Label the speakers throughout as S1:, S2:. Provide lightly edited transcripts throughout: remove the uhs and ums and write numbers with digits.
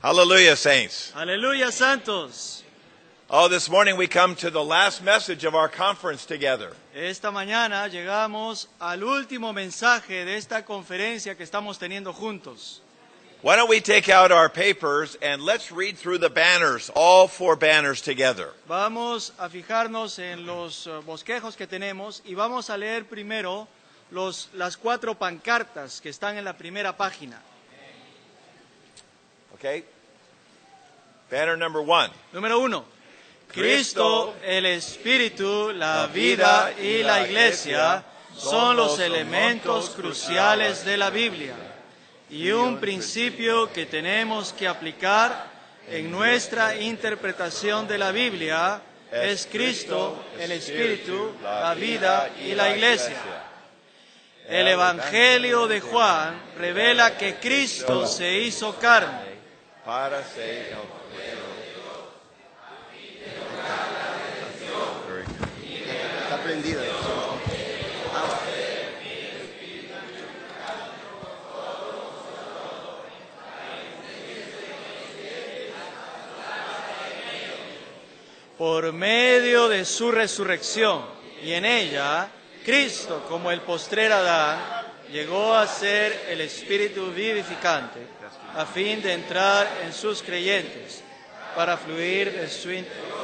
S1: Hallelujah, saints.
S2: Aleluya, santos.
S1: Oh, this morning we come to the last message of our conference together.
S2: Esta mañana llegamos al último mensaje de esta conferencia que estamos teniendo juntos.
S1: Why don't we take out our papers and let's read through the banners, all 4 banners together.
S2: Vamos a fijarnos en los bosquejos que tenemos y vamos a leer primero las 4 pancartas que están en la primera página.
S1: Okay? Banner number 1.
S2: Número 1. Cristo, el Espíritu, la vida y la Iglesia son los elementos cruciales de la Biblia y un principio que tenemos que aplicar en nuestra interpretación de la Biblia es Cristo, el Espíritu, la vida y la Iglesia. El Evangelio de Juan revela que Cristo se hizo carne
S1: para ser
S3: Está prendido.
S2: por medio de su resurrección, y en ella, Cristo, como el postrer Adán, llegó a ser el Espíritu vivificante, a fin de entrar en sus creyentes, para fluir de su interior.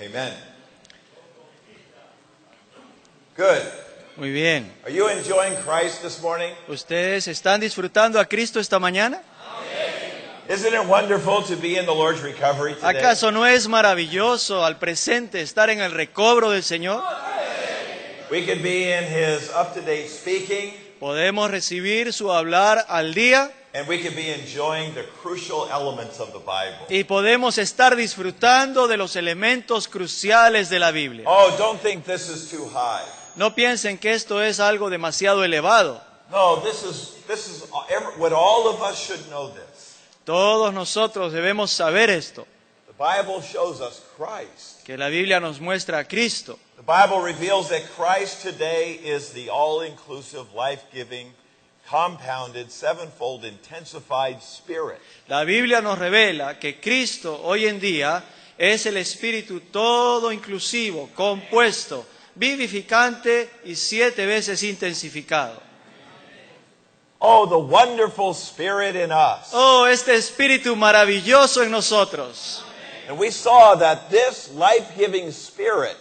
S1: Amen. Good.
S2: Muy bien.
S1: Are you enjoying Christ this morning?
S2: ¿Ustedes están disfrutando a Cristo esta mañana?
S1: Isn't it wonderful to be in the Lord's recovery today?
S2: ¿Acaso no es maravilloso al presente estar en el recobro del Señor?
S1: We could be in His up-to-date speaking,
S2: Podemos recibir su hablar al día
S1: and we could be enjoying the crucial elements of the Bible.
S2: y podemos estar disfrutando de los elementos cruciales de la Biblia.
S1: Oh, don't think this is too high.
S2: No piensen que esto es algo demasiado elevado.
S1: No, this is what all of us should know this.
S2: Todos nosotros debemos saber esto,
S1: The Bible shows us Christ.
S2: que la Biblia nos muestra a Cristo.
S1: The Bible reveals that Christ today is the all-inclusive, life-giving, compounded, sevenfold, intensified Spirit.
S2: La Biblia nos revela que Cristo hoy en día es el Espíritu todo inclusivo, compuesto, vivificante y 7 veces intensificado.
S1: Oh, the wonderful Spirit in us.
S2: Oh, este Espíritu maravilloso en nosotros.
S1: And we saw that this life-giving Spirit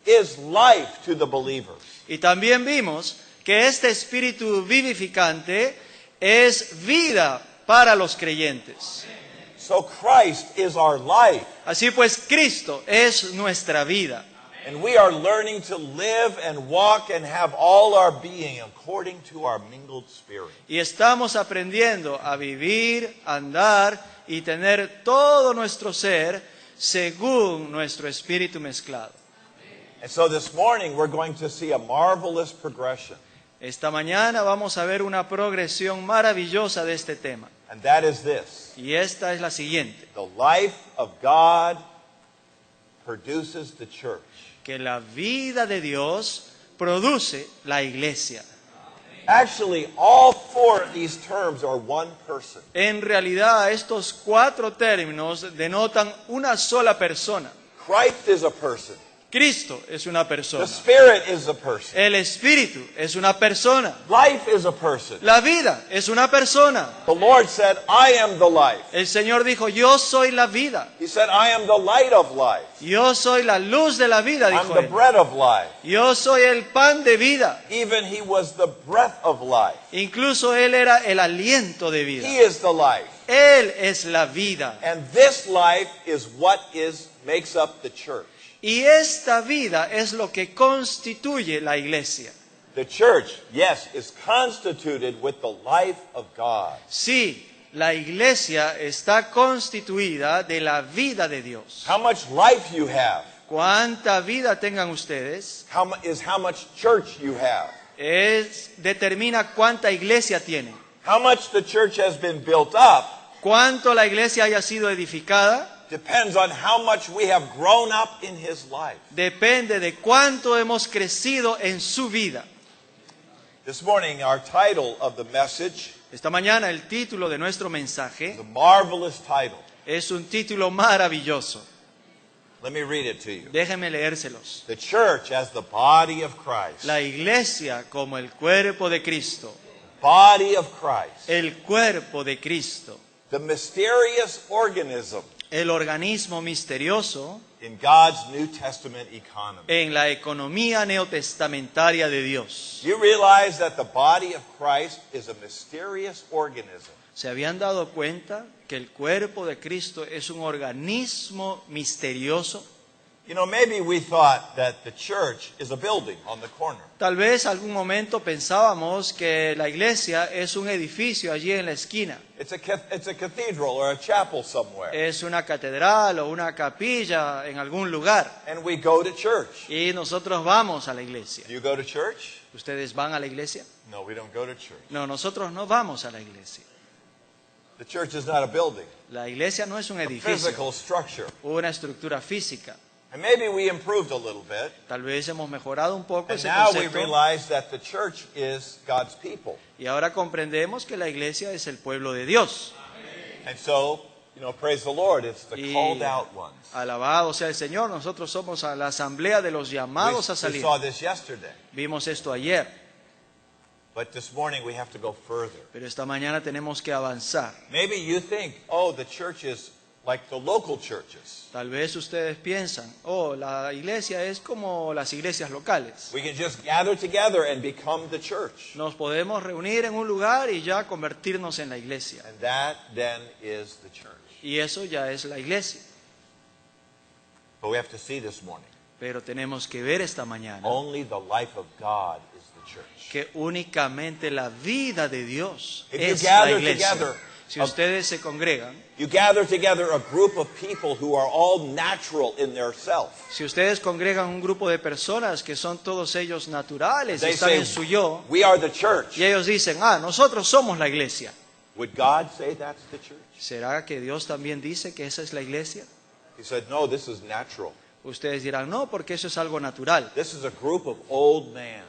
S1: is life to the believers.
S2: Y también vimos que este Espíritu vivificante es vida para los creyentes.
S1: So Christ is our life.
S2: Así pues, Cristo es nuestra vida.
S1: And we are learning to live and walk and have all our being according to our mingled spirit.
S2: Y estamos aprendiendo a vivir, andar y tener todo nuestro ser según nuestro espíritu mezclado.
S1: And so this morning we're going to see a marvelous progression.
S2: Esta mañana vamos a ver una progresión maravillosa de este tema.
S1: And that is this.
S2: Y esta es la siguiente:
S1: The life of God produces the church.
S2: que la vida de Dios produce la iglesia.
S1: Actually, all 4 of these terms are one person.
S2: En realidad, estos 4 términos denotan una sola persona.
S1: Christ is a person.
S2: Cristo es una persona.
S1: The Spirit is a person.
S2: El Espíritu es una persona.
S1: Life is a person.
S2: La vida es una persona.
S1: The Lord said, I am the life.
S2: El Señor dijo, yo soy la vida.
S1: He said, I am the light of life.
S2: Yo soy la luz de la vida,
S1: I'm
S2: dijo
S1: the
S2: él.
S1: bread of life.
S2: Yo soy el pan de vida.
S1: Even He was the breath of life.
S2: Incluso Él era el aliento de vida.
S1: He is the life.
S2: Él es la vida.
S1: And this life is what makes up the church.
S2: Y esta vida es lo que constituye la iglesia.
S1: The church, yes, is constituted with the life of God.
S2: Sí, la iglesia está constituida de la vida de Dios.
S1: How much life you have
S2: ¿Cuánta vida tengan ustedes?
S1: is how much church you have.
S2: determina cuánta iglesia tiene.
S1: How much the church has been built up
S2: Cuánto la iglesia haya sido edificada
S1: depends on how much we have grown up in his life.
S2: depende de cuánto hemos crecido en su vida.
S1: This morning, our title of the message,
S2: Esta mañana el título de nuestro mensaje
S1: the marvelous title.
S2: es un título maravilloso.
S1: Let me read it to you.
S2: Déjenme leérselos.
S1: The church as the body of Christ.
S2: La iglesia como el cuerpo de Cristo.
S1: Body of Christ.
S2: El cuerpo de Cristo.
S1: The mysterious organism
S2: El organismo misterioso
S1: in God's New Testament economy.
S2: en la economía neotestamentaria de Dios.
S1: You realize that the body of Christ is a mysterious organism.
S2: ¿Se habían dado cuenta que el cuerpo de Cristo es un organismo misterioso?
S1: You know, maybe we thought that the church is a building on the corner.
S2: Tal vez algún momento pensábamos que la iglesia es un edificio allí en la esquina.
S1: It's a cathedral or a chapel somewhere.
S2: Es una catedral o una capilla en algún lugar.
S1: And we go to church.
S2: Y nosotros vamos a la iglesia.
S1: Do you go to church?
S2: ¿Ustedes van a la iglesia?
S1: No, we don't go to church.
S2: No, nosotros no vamos a la iglesia.
S1: The church is not a building,
S2: La iglesia no es un
S1: a
S2: edificio,
S1: physical structure.
S2: una estructura física.
S1: And maybe we improved a little bit.
S2: Tal vez hemos mejorado un poco
S1: And
S2: ese
S1: now we
S2: concepto.
S1: realize that the church is God's people.
S2: Y ahora comprendemos que la iglesia es el pueblo de Dios.
S1: And so, you know, praise the Lord, it's the
S2: Y
S1: called out ones.
S2: alabado sea el Señor, nosotros somos a la asamblea de los
S1: We
S2: llamados a salir.
S1: saw this yesterday.
S2: Vimos esto ayer,
S1: But this morning we have to go further.
S2: pero esta mañana tenemos que avanzar.
S1: Maybe you think, oh, the church is like the local churches.
S2: Tal vez ustedes piensan, oh, la iglesia es como las iglesias locales.
S1: We can just gather together and become the church.
S2: Nos podemos reunir en un lugar y ya convertirnos en la iglesia.
S1: And that then is the church.
S2: Y eso ya es la iglesia.
S1: But we have to see this morning.
S2: Pero tenemos que ver esta mañana
S1: Only the life of God is the church.
S2: que únicamente la vida de Dios
S1: If you
S2: es la
S1: gather
S2: iglesia.
S1: together,
S2: Si ustedes se congregan,
S1: you gather together a group of people who are all natural in their self.
S2: si ustedes congregan un grupo de personas que son todos ellos naturales y
S1: They
S2: están
S1: say,
S2: en su yo,
S1: we are the church.
S2: y ellos dicen, nosotros somos la iglesia.
S1: Would God say that's the church?
S2: ¿Será que Dios también dice que esa es la iglesia?
S1: He said, no, this is natural.
S2: Ustedes dirán, no, porque eso es algo natural.
S1: This is a group of old men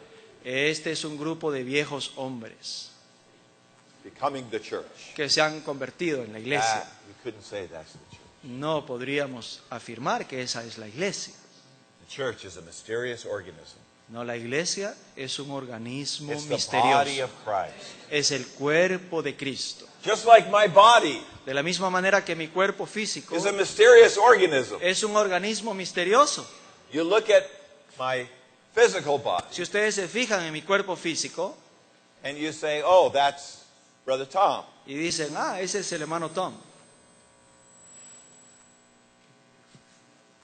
S2: Este es un grupo de viejos hombres
S1: becoming the church.
S2: que se han convertido en la iglesia.
S1: You couldn't say that's the church.
S2: No podríamos afirmar que esa es la iglesia.
S1: The church is a mysterious organism.
S2: No, la iglesia es un organismo
S1: It's the body
S2: misterioso.
S1: of Christ.
S2: Es el cuerpo de Cristo.
S1: Just like my body
S2: De la misma manera que mi cuerpo físico
S1: is a mysterious organism.
S2: es un organismo misterioso.
S1: You look at my physical body
S2: Si ustedes se fijan en mi cuerpo físico
S1: and you say, oh, that's Brother Tom.
S2: y dicen, ese es el hermano Tom.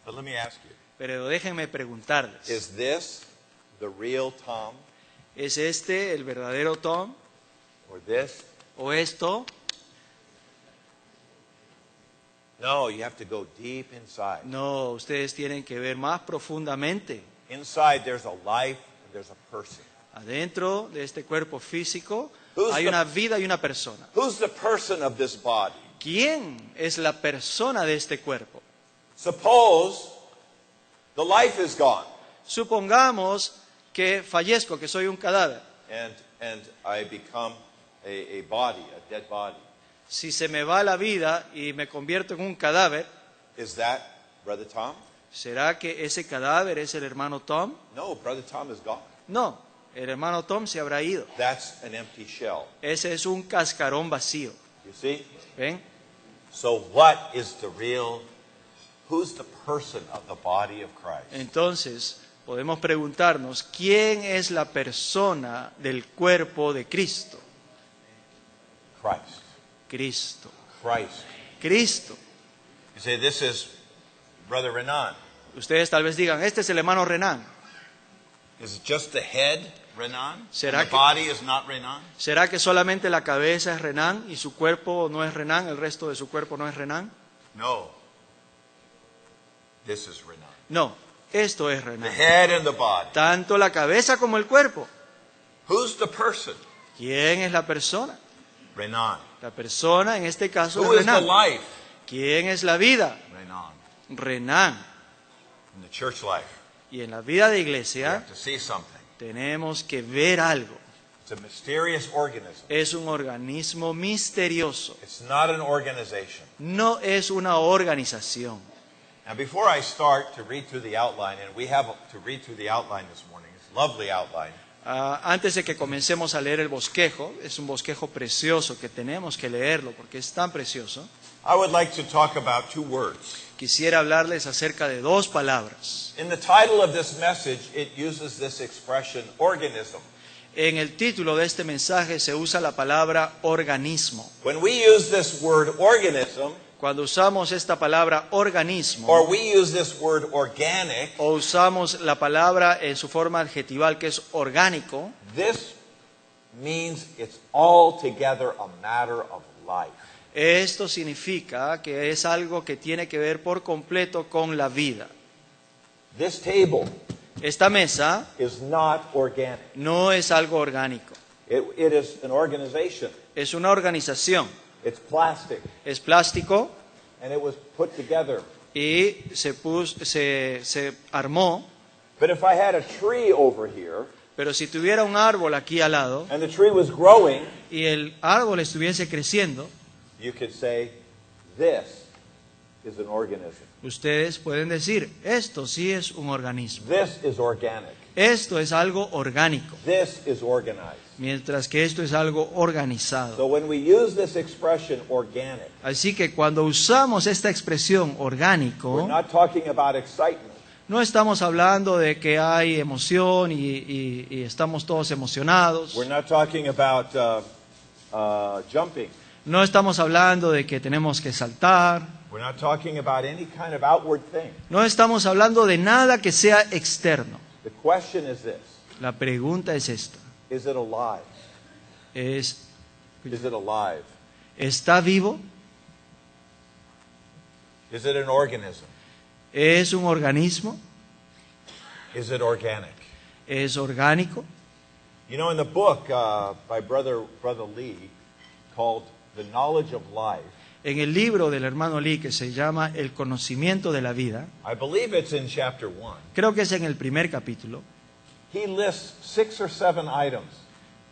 S1: But let me ask you,
S2: Pero déjenme preguntarles,
S1: is this the real Tom
S2: ¿es este el verdadero Tom
S1: or this?
S2: o esto?
S1: No, you have to go deep inside.
S2: No, ustedes tienen que ver más profundamente.
S1: Inside there's a life and there's a person.
S2: Adentro de este cuerpo físico
S1: Who's
S2: hay
S1: the-
S2: una vida y una persona.
S1: Who's the person of this body?
S2: ¿Quién es la persona de este cuerpo?
S1: Suppose the life is gone
S2: Supongamos que fallezco, que soy un cadáver.
S1: and I become a body, a dead body.
S2: Si se me va la vida y me convierto en un cadáver,
S1: Is that Brother Tom?
S2: ¿será que ese cadáver es el hermano Tom?
S1: No, Brother Tom is gone.
S2: No, el hermano Tom se habrá ido.
S1: That's an empty shell.
S2: Ese es un cascarón vacío.
S1: You see?
S2: ¿Ven?
S1: So what is the real, who's the person of the body of Christ?
S2: Entonces, podemos preguntarnos, ¿quién es la persona del cuerpo de Cristo?
S1: Christ.
S2: Cristo.
S1: Christ.
S2: Cristo.
S1: You say, this is Brother Renan.
S2: Ustedes tal vez digan, este es el hermano Renan.
S1: Is it just the head, Renan?
S2: ¿Será
S1: And the
S2: que-
S1: body is not Renan?
S2: ¿Será que solamente la cabeza es Renan y su cuerpo no es Renan, el resto de su cuerpo no es Renan?
S1: No. This is Renan.
S2: No, esto es
S1: The
S2: Renan.
S1: head and the body.
S2: Tanto la cabeza como el cuerpo.
S1: Who's the person?
S2: ¿Quién es la persona?
S1: Renan.
S2: La persona, en este caso,
S1: Who
S2: es
S1: is the
S2: Renan.
S1: life?
S2: ¿Quién es la vida?
S1: Renan.
S2: Renan.
S1: In the church life,
S2: Y en la vida de
S1: we
S2: iglesia
S1: have to see something.
S2: tenemos que ver algo.
S1: It's a mysterious organism.
S2: Es un organismo misterioso.
S1: It's not an organization.
S2: No es una organización.
S1: Now, before I start to read through the outline, and we have to read through the outline this morning, it's a lovely outline.
S2: Antes de que comencemos a leer el bosquejo, es un bosquejo precioso que tenemos que leerlo porque es tan precioso.
S1: I would like to talk about two words.
S2: Quisiera hablarles acerca de dos palabras.
S1: In the title of this message, it uses this expression, organism.
S2: En el título de este mensaje se usa la palabra organismo.
S1: When we use this word organism,
S2: Cuando usamos esta palabra organismo
S1: or we use this word organic,
S2: o usamos la palabra en su forma adjetival que es orgánico,
S1: this means it's altogether a matter of life.
S2: esto significa que es algo que tiene que ver por completo con la vida.
S1: This table
S2: Esta mesa
S1: is not organic.
S2: no es algo orgánico,
S1: It is an organization.
S2: es una organización,
S1: It's plastic,
S2: es plástico
S1: and it was put together.
S2: y se armó,
S1: But if I had a tree over here,
S2: pero si tuviera un árbol aquí al lado
S1: and the tree was growing,
S2: y el árbol estuviese creciendo,
S1: you could say, this is an organism.
S2: ustedes pueden decir, esto sí es un organismo,
S1: This is organic.
S2: esto es algo orgánico,
S1: This is organized.
S2: mientras que esto es algo organizado.
S1: So when we use this expression organic,
S2: Así que cuando usamos esta expresión
S1: we're
S2: orgánico,
S1: not talking about excitement.
S2: no estamos hablando de que hay emoción y estamos todos emocionados.
S1: We're not talking about jumping.
S2: No estamos hablando de que tenemos que saltar.
S1: We're not talking about any kind of outward thing.
S2: No estamos hablando de nada que sea externo.
S1: The question is this.
S2: La pregunta es esta.
S1: Is it alive?
S2: Is
S1: Is it alive?
S2: ¿Está vivo?
S1: Is it an organism?
S2: ¿Es un organismo?
S1: Is it organic?
S2: ¿Es orgánico?
S1: You know, in the book by Brother Lee called The Knowledge of Life,
S2: En el libro del hermano Lee que se llama El conocimiento de la vida,
S1: I believe it's in chapter 1,
S2: creo que es en el primer capítulo,
S1: he lists 6 or 7 items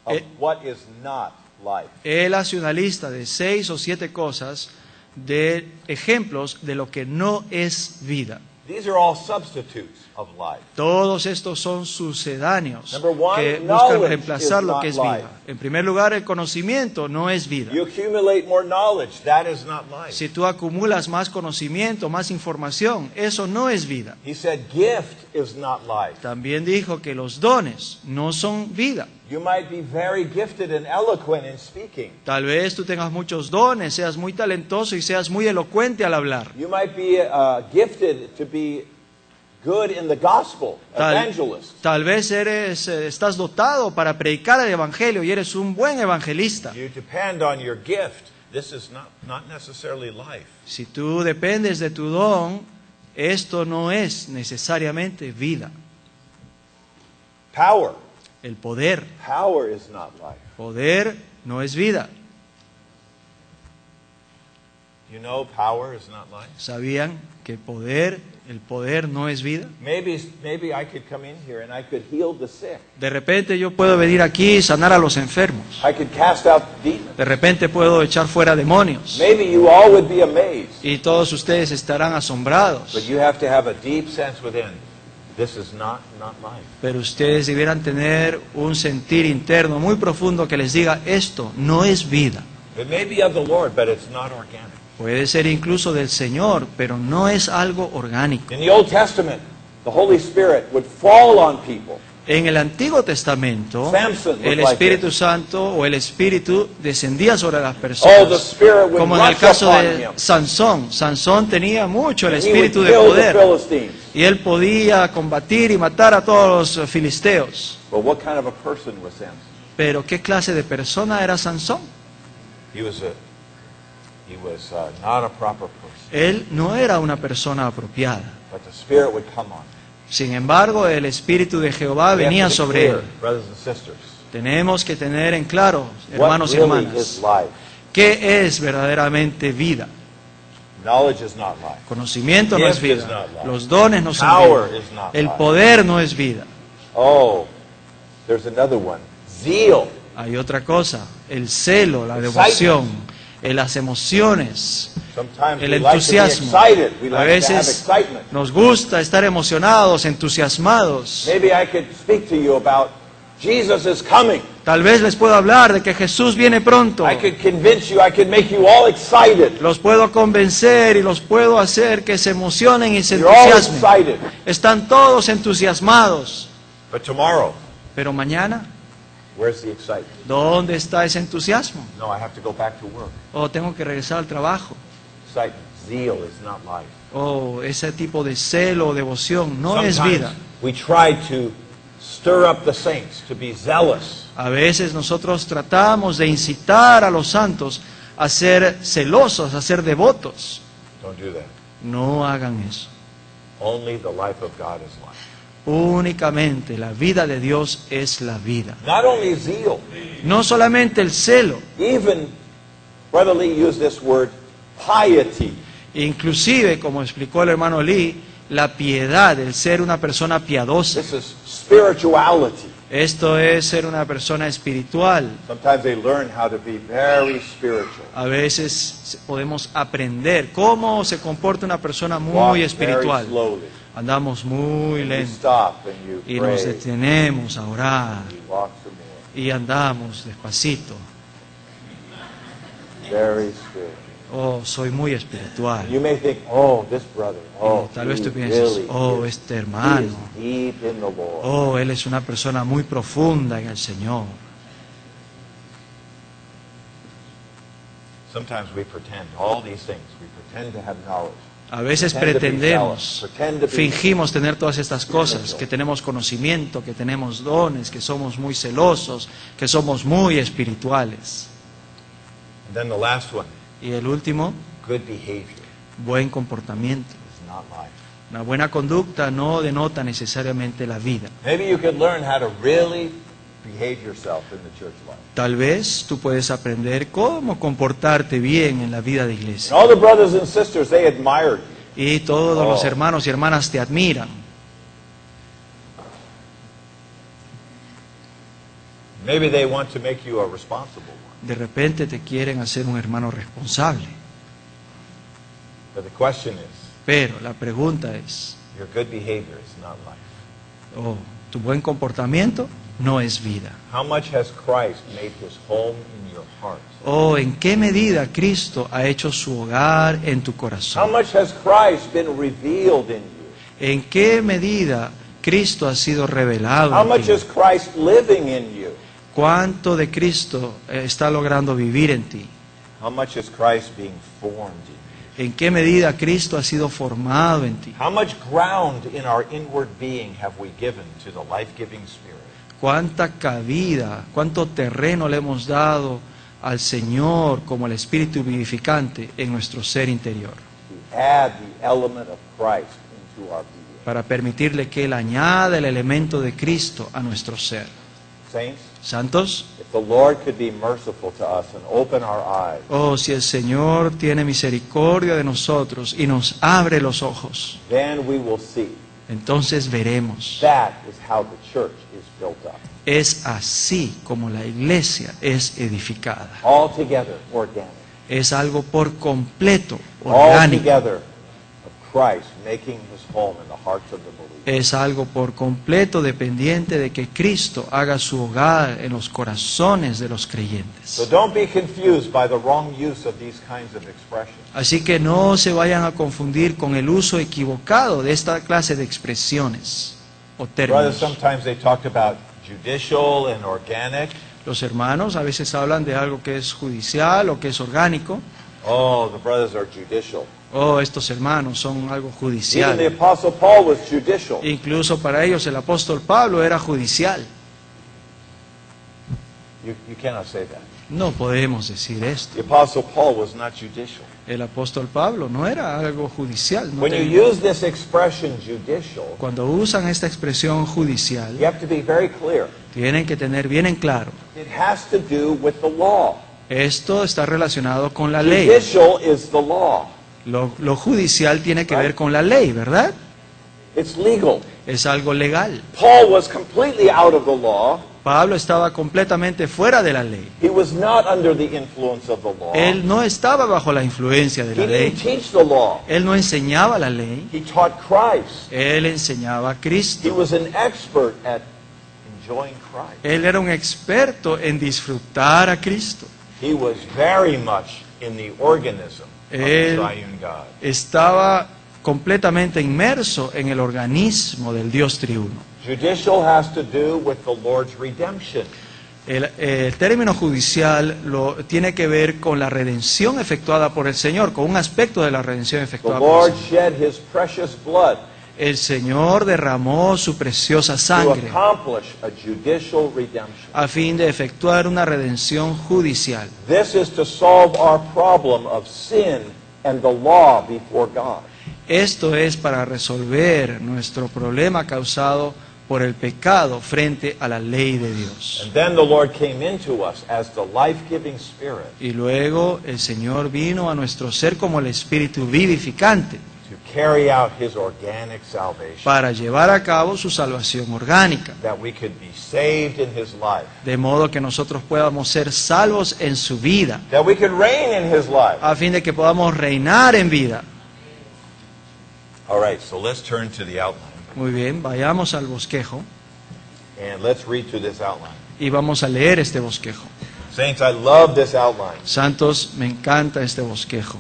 S1: of what is not life.
S2: él hace una lista de 6 o 7 cosas de ejemplos de lo que no es vida.
S1: These are all substitutes of life.
S2: Todos estos son sucedáneos
S1: Number one,
S2: que buscan
S1: knowledge
S2: reemplazar
S1: is
S2: lo
S1: not
S2: que es
S1: life.
S2: vida. En primer lugar, el conocimiento no es vida.
S1: You accumulate more knowledge, that is not life.
S2: Si tú acumulas más conocimiento, más información, eso no es vida.
S1: He said gift is not life.
S2: También dijo que los dones no son vida.
S1: You might be very gifted and eloquent in speaking.
S2: Tal vez tú tengas muchos dones, seas muy talentoso y seas muy elocuente al hablar.
S1: You might be gifted to be good in the gospel, evangelist.
S2: Tal vez estás dotado para predicar el evangelio y eres un buen evangelista.
S1: You depend on your gift. This is not necessarily life.
S2: Si tú dependes de tu don, esto no es necesariamente vida.
S1: Power.
S2: El poder.
S1: Power is not life.
S2: Poder no es vida.
S1: You know power is not life.
S2: ¿Sabían que el poder no es vida?
S1: Maybe I could come in here and I could heal the sick.
S2: De repente yo puedo venir aquí y sanar a los enfermos.
S1: I could cast out demons.
S2: De repente puedo echar fuera demonios.
S1: Maybe you all would be amazed.
S2: Y todos ustedes estarán asombrados.
S1: But you have to have a deep sense within. This is not life.
S2: Pero ustedes debieran tener un sentir interno muy profundo que les diga, esto no es vida.
S1: It may be of the Lord, but it's not organic.
S2: Puede ser incluso del Señor, pero no es algo orgánico.
S1: In the Old Testament, the Holy Spirit would fall on people.
S2: En el Antiguo Testamento,
S1: Samson was
S2: el
S1: like
S2: Espíritu
S1: this.
S2: Santo o el Espíritu descendía sobre las
S1: Oh, the
S2: personas.
S1: Spirit would
S2: Como en el
S1: rush
S2: caso
S1: upon
S2: de
S1: him.
S2: Sansón. Sansón tenía mucho el
S1: And he would
S2: espíritu de
S1: kill the
S2: poder.
S1: Philistines.
S2: Y él podía combatir y matar a todos los filisteos.
S1: But what kind of a person was Samson?
S2: Pero ¿qué clase de persona era Sansón?
S1: He was not a proper person.
S2: Él no era una persona apropiada.
S1: But the Spirit would come on him.
S2: Sin embargo, el Espíritu de Jehová
S1: We have to
S2: venía
S1: be
S2: sobre
S1: clear,
S2: él.
S1: brothers and sisters.
S2: Tenemos que tener en claro,
S1: what
S2: hermanos y
S1: really is
S2: hermanas,
S1: life.
S2: qué es verdaderamente vida.
S1: Knowledge is not life.
S2: Conocimiento no es
S1: Gift is
S2: vida.
S1: not life.
S2: Los dones no son
S1: Power
S2: vida.
S1: is not
S2: El
S1: life.
S2: poder no es vida.
S1: Oh, there's another one. Zeal.
S2: Hay otra cosa, el celo, la devoción, las emociones,
S1: Sometimes
S2: el
S1: we like to be
S2: entusiasmo.
S1: excited. We
S2: A
S1: like to have
S2: veces
S1: excitement.
S2: nos gusta estar emocionados, entusiasmados.
S1: Maybe I could speak to you about Jesus is coming.
S2: Tal vez les puedo hablar de que Jesús viene pronto.
S1: I could convince you, I could make you all excited.
S2: Los puedo convencer y los puedo hacer que se emocionen y se
S1: You're all
S2: entusiasmen.
S1: excited.
S2: Están todos entusiasmados.
S1: But tomorrow,
S2: Pero mañana,
S1: where's the excitement?
S2: ¿dónde está ese entusiasmo?
S1: No, I have to go back to work.
S2: Oh, tengo que regresar al trabajo.
S1: Excitement, zeal is not life.
S2: Oh, ese tipo de celo o devoción no es vida.
S1: Sometimes we try to stir up the saints to be zealous.
S2: A veces nosotros tratamos de incitar a los santos a ser celosos, a ser devotos.
S1: Don't do that.
S2: No hagan eso.
S1: Only the life of God is life.
S2: Únicamente la vida de Dios es la vida.
S1: Not only zeal,
S2: No solamente el celo,
S1: even Brother Lee used this word piety.
S2: inclusive, como explicó el hermano Lee, la piedad, el ser una persona piadosa.
S1: This is spirituality.
S2: Esto es ser una persona espiritual.
S1: Sometimes they learn how to be very spiritual.
S2: A veces podemos aprender cómo se comporta una persona
S1: Walk
S2: muy
S1: very
S2: espiritual.
S1: slowly.
S2: Andamos muy
S1: You
S2: lento
S1: stop and you
S2: y nos
S1: pray.
S2: detenemos a orar
S1: You walk some more.
S2: y andamos despacito.
S1: Very spiritual.
S2: Oh, soy muy espiritual.
S1: You may think, oh, this brother, oh,
S2: Tal vez
S1: he
S2: tú pienses,
S1: really
S2: oh,
S1: is,
S2: este
S1: he
S2: hermano,
S1: is deep in the Lord.
S2: oh, él es una persona muy profunda en el Señor.
S1: Sometimes we pretend all these things. We pretend to have knowledge.
S2: A veces
S1: Pretend to be
S2: pretendemos,
S1: zealous. Pretend to be-
S2: fingimos tener todas estas cosas, que tenemos conocimiento, que tenemos dones, que somos muy celosos, que somos muy espirituales.
S1: And then the last one,
S2: Y el último,
S1: good behavior
S2: buen comportamiento.
S1: is not life.
S2: Una buena conducta no denota necesariamente la vida.
S1: Maybe you could learn how to really behave yourself in the church life.
S2: Tal vez tú puedes aprender cómo comportarte bien en la vida de
S1: And
S2: iglesia.
S1: all the brothers and sisters, they admired you.
S2: Y todos los
S1: Oh.
S2: hermanos y hermanas te admiran.
S1: Maybe they want to make you a responsible one.
S2: De repente te quieren hacer un hermano responsable.
S1: But the question is,
S2: Pero la pregunta es,
S1: your good behavior is not life.
S2: oh, tu buen comportamiento no es vida.
S1: How much has Christ made his home in your heart?
S2: Oh, ¿en qué medida Cristo ha hecho su hogar en tu
S1: How
S2: corazón?
S1: much has Christ been revealed in you?
S2: ¿En qué medida Cristo ha sido revelado
S1: How
S2: en
S1: much
S2: ti?
S1: is Christ living in you?
S2: ¿Cuánto de Cristo está logrando vivir en ti?
S1: How much is Christ being formed in you?
S2: ¿En qué medida Cristo ha sido formado en ti?
S1: How much ground in our inward being have we given to the life-giving Spirit?
S2: ¿Cuánta cabida, cuánto terreno le hemos dado al Señor como el Espíritu vivificante en nuestro ser interior?
S1: To add the element of Christ into our being.
S2: Para permitirle que Él añada el elemento de Cristo a nuestro ser.
S1: Saints,
S2: Santos,
S1: if the Lord could be merciful to us and open our eyes,
S2: oh, si el Señor tiene misericordia de nosotros y nos abre los ojos,
S1: then we will see.
S2: entonces veremos.
S1: That is how the church is built up.
S2: Es así como la iglesia es edificada.
S1: Altogether organic.
S2: Es algo por completo orgánico.
S1: Altogether of Christ making his home in the hearts of the believers.
S2: Es algo por completo dependiente de que Cristo haga su hogar en los corazones de los
S1: So
S2: creyentes.
S1: don't be confused by the wrong use of these kinds of expressions.
S2: Así que no se vayan a confundir con el uso equivocado de esta clase de expresiones o
S1: Brothers,
S2: términos.
S1: sometimes they talk about judicial and organic.
S2: Los hermanos a veces hablan de algo que es judicial o que es orgánico.
S1: Oh, the brothers are judicial.
S2: Oh, estos hermanos son algo
S1: Even the
S2: judicial.
S1: Apostle Paul was judicial.
S2: Incluso para ellos el apóstol Pablo era judicial.
S1: You cannot say that.
S2: No podemos decir esto.
S1: The Apostle Paul was not judicial.
S2: El apóstol Pablo no era algo judicial. No
S1: When you
S2: tenía-
S1: use this expression judicial,
S2: Cuando usan esta expresión judicial,
S1: you have to be very clear.
S2: tienen que tener bien en claro.
S1: It has to do with the law.
S2: Esto está relacionado con la ley.
S1: Judicial is the law.
S2: Lo judicial tiene que ver con la ley, ¿verdad?
S1: It's legal.
S2: Es algo legal.
S1: Paul was completely out of the law.
S2: Pablo estaba completamente fuera de la ley.
S1: He was not under the influence of the law.
S2: Él no estaba bajo la influencia de
S1: He
S2: la ley.
S1: didn't teach the law.
S2: Él no enseñaba la ley.
S1: He taught Christ.
S2: Él enseñaba a
S1: He
S2: Cristo.
S1: was an expert at enjoying Christ.
S2: Él era un experto en disfrutar a Cristo.
S1: He was very much in the organism of the
S2: Él
S1: triune God.
S2: estaba completamente inmerso en el organismo del Dios triuno.
S1: Judicial has to do with the Lord's redemption.
S2: El término judicial tiene que ver con la redención efectuada por el Señor, con un aspecto de la redención
S1: The
S2: efectuada por el
S1: Lord
S2: Señor.
S1: shed His precious blood
S2: El Señor derramó su preciosa
S1: to
S2: sangre
S1: accomplish a judicial redemption.
S2: a fin de efectuar una redención judicial.
S1: This is to solve our problem of sin and the law before God.
S2: Esto es para resolver nuestro problema causado por el pecado frente a la ley de Dios.
S1: And then the Lord came into us as the life-giving Spirit
S2: Y luego el Señor vino a nuestro ser como el Espíritu vivificante
S1: to carry out His organic salvation,
S2: para llevar a cabo su salvación orgánica,
S1: that we could be saved in His life,
S2: de modo que nosotros podamos ser salvos en su vida,
S1: that we could reign in His life.
S2: a fin de que podamos reinar en vida.
S1: All right, so let's turn to the outline,
S2: Muy bien, vayamos al bosquejo
S1: and let's read through this outline.
S2: y vamos a leer este bosquejo.
S1: Saints, I love this outline.
S2: Santos, me encanta este bosquejo.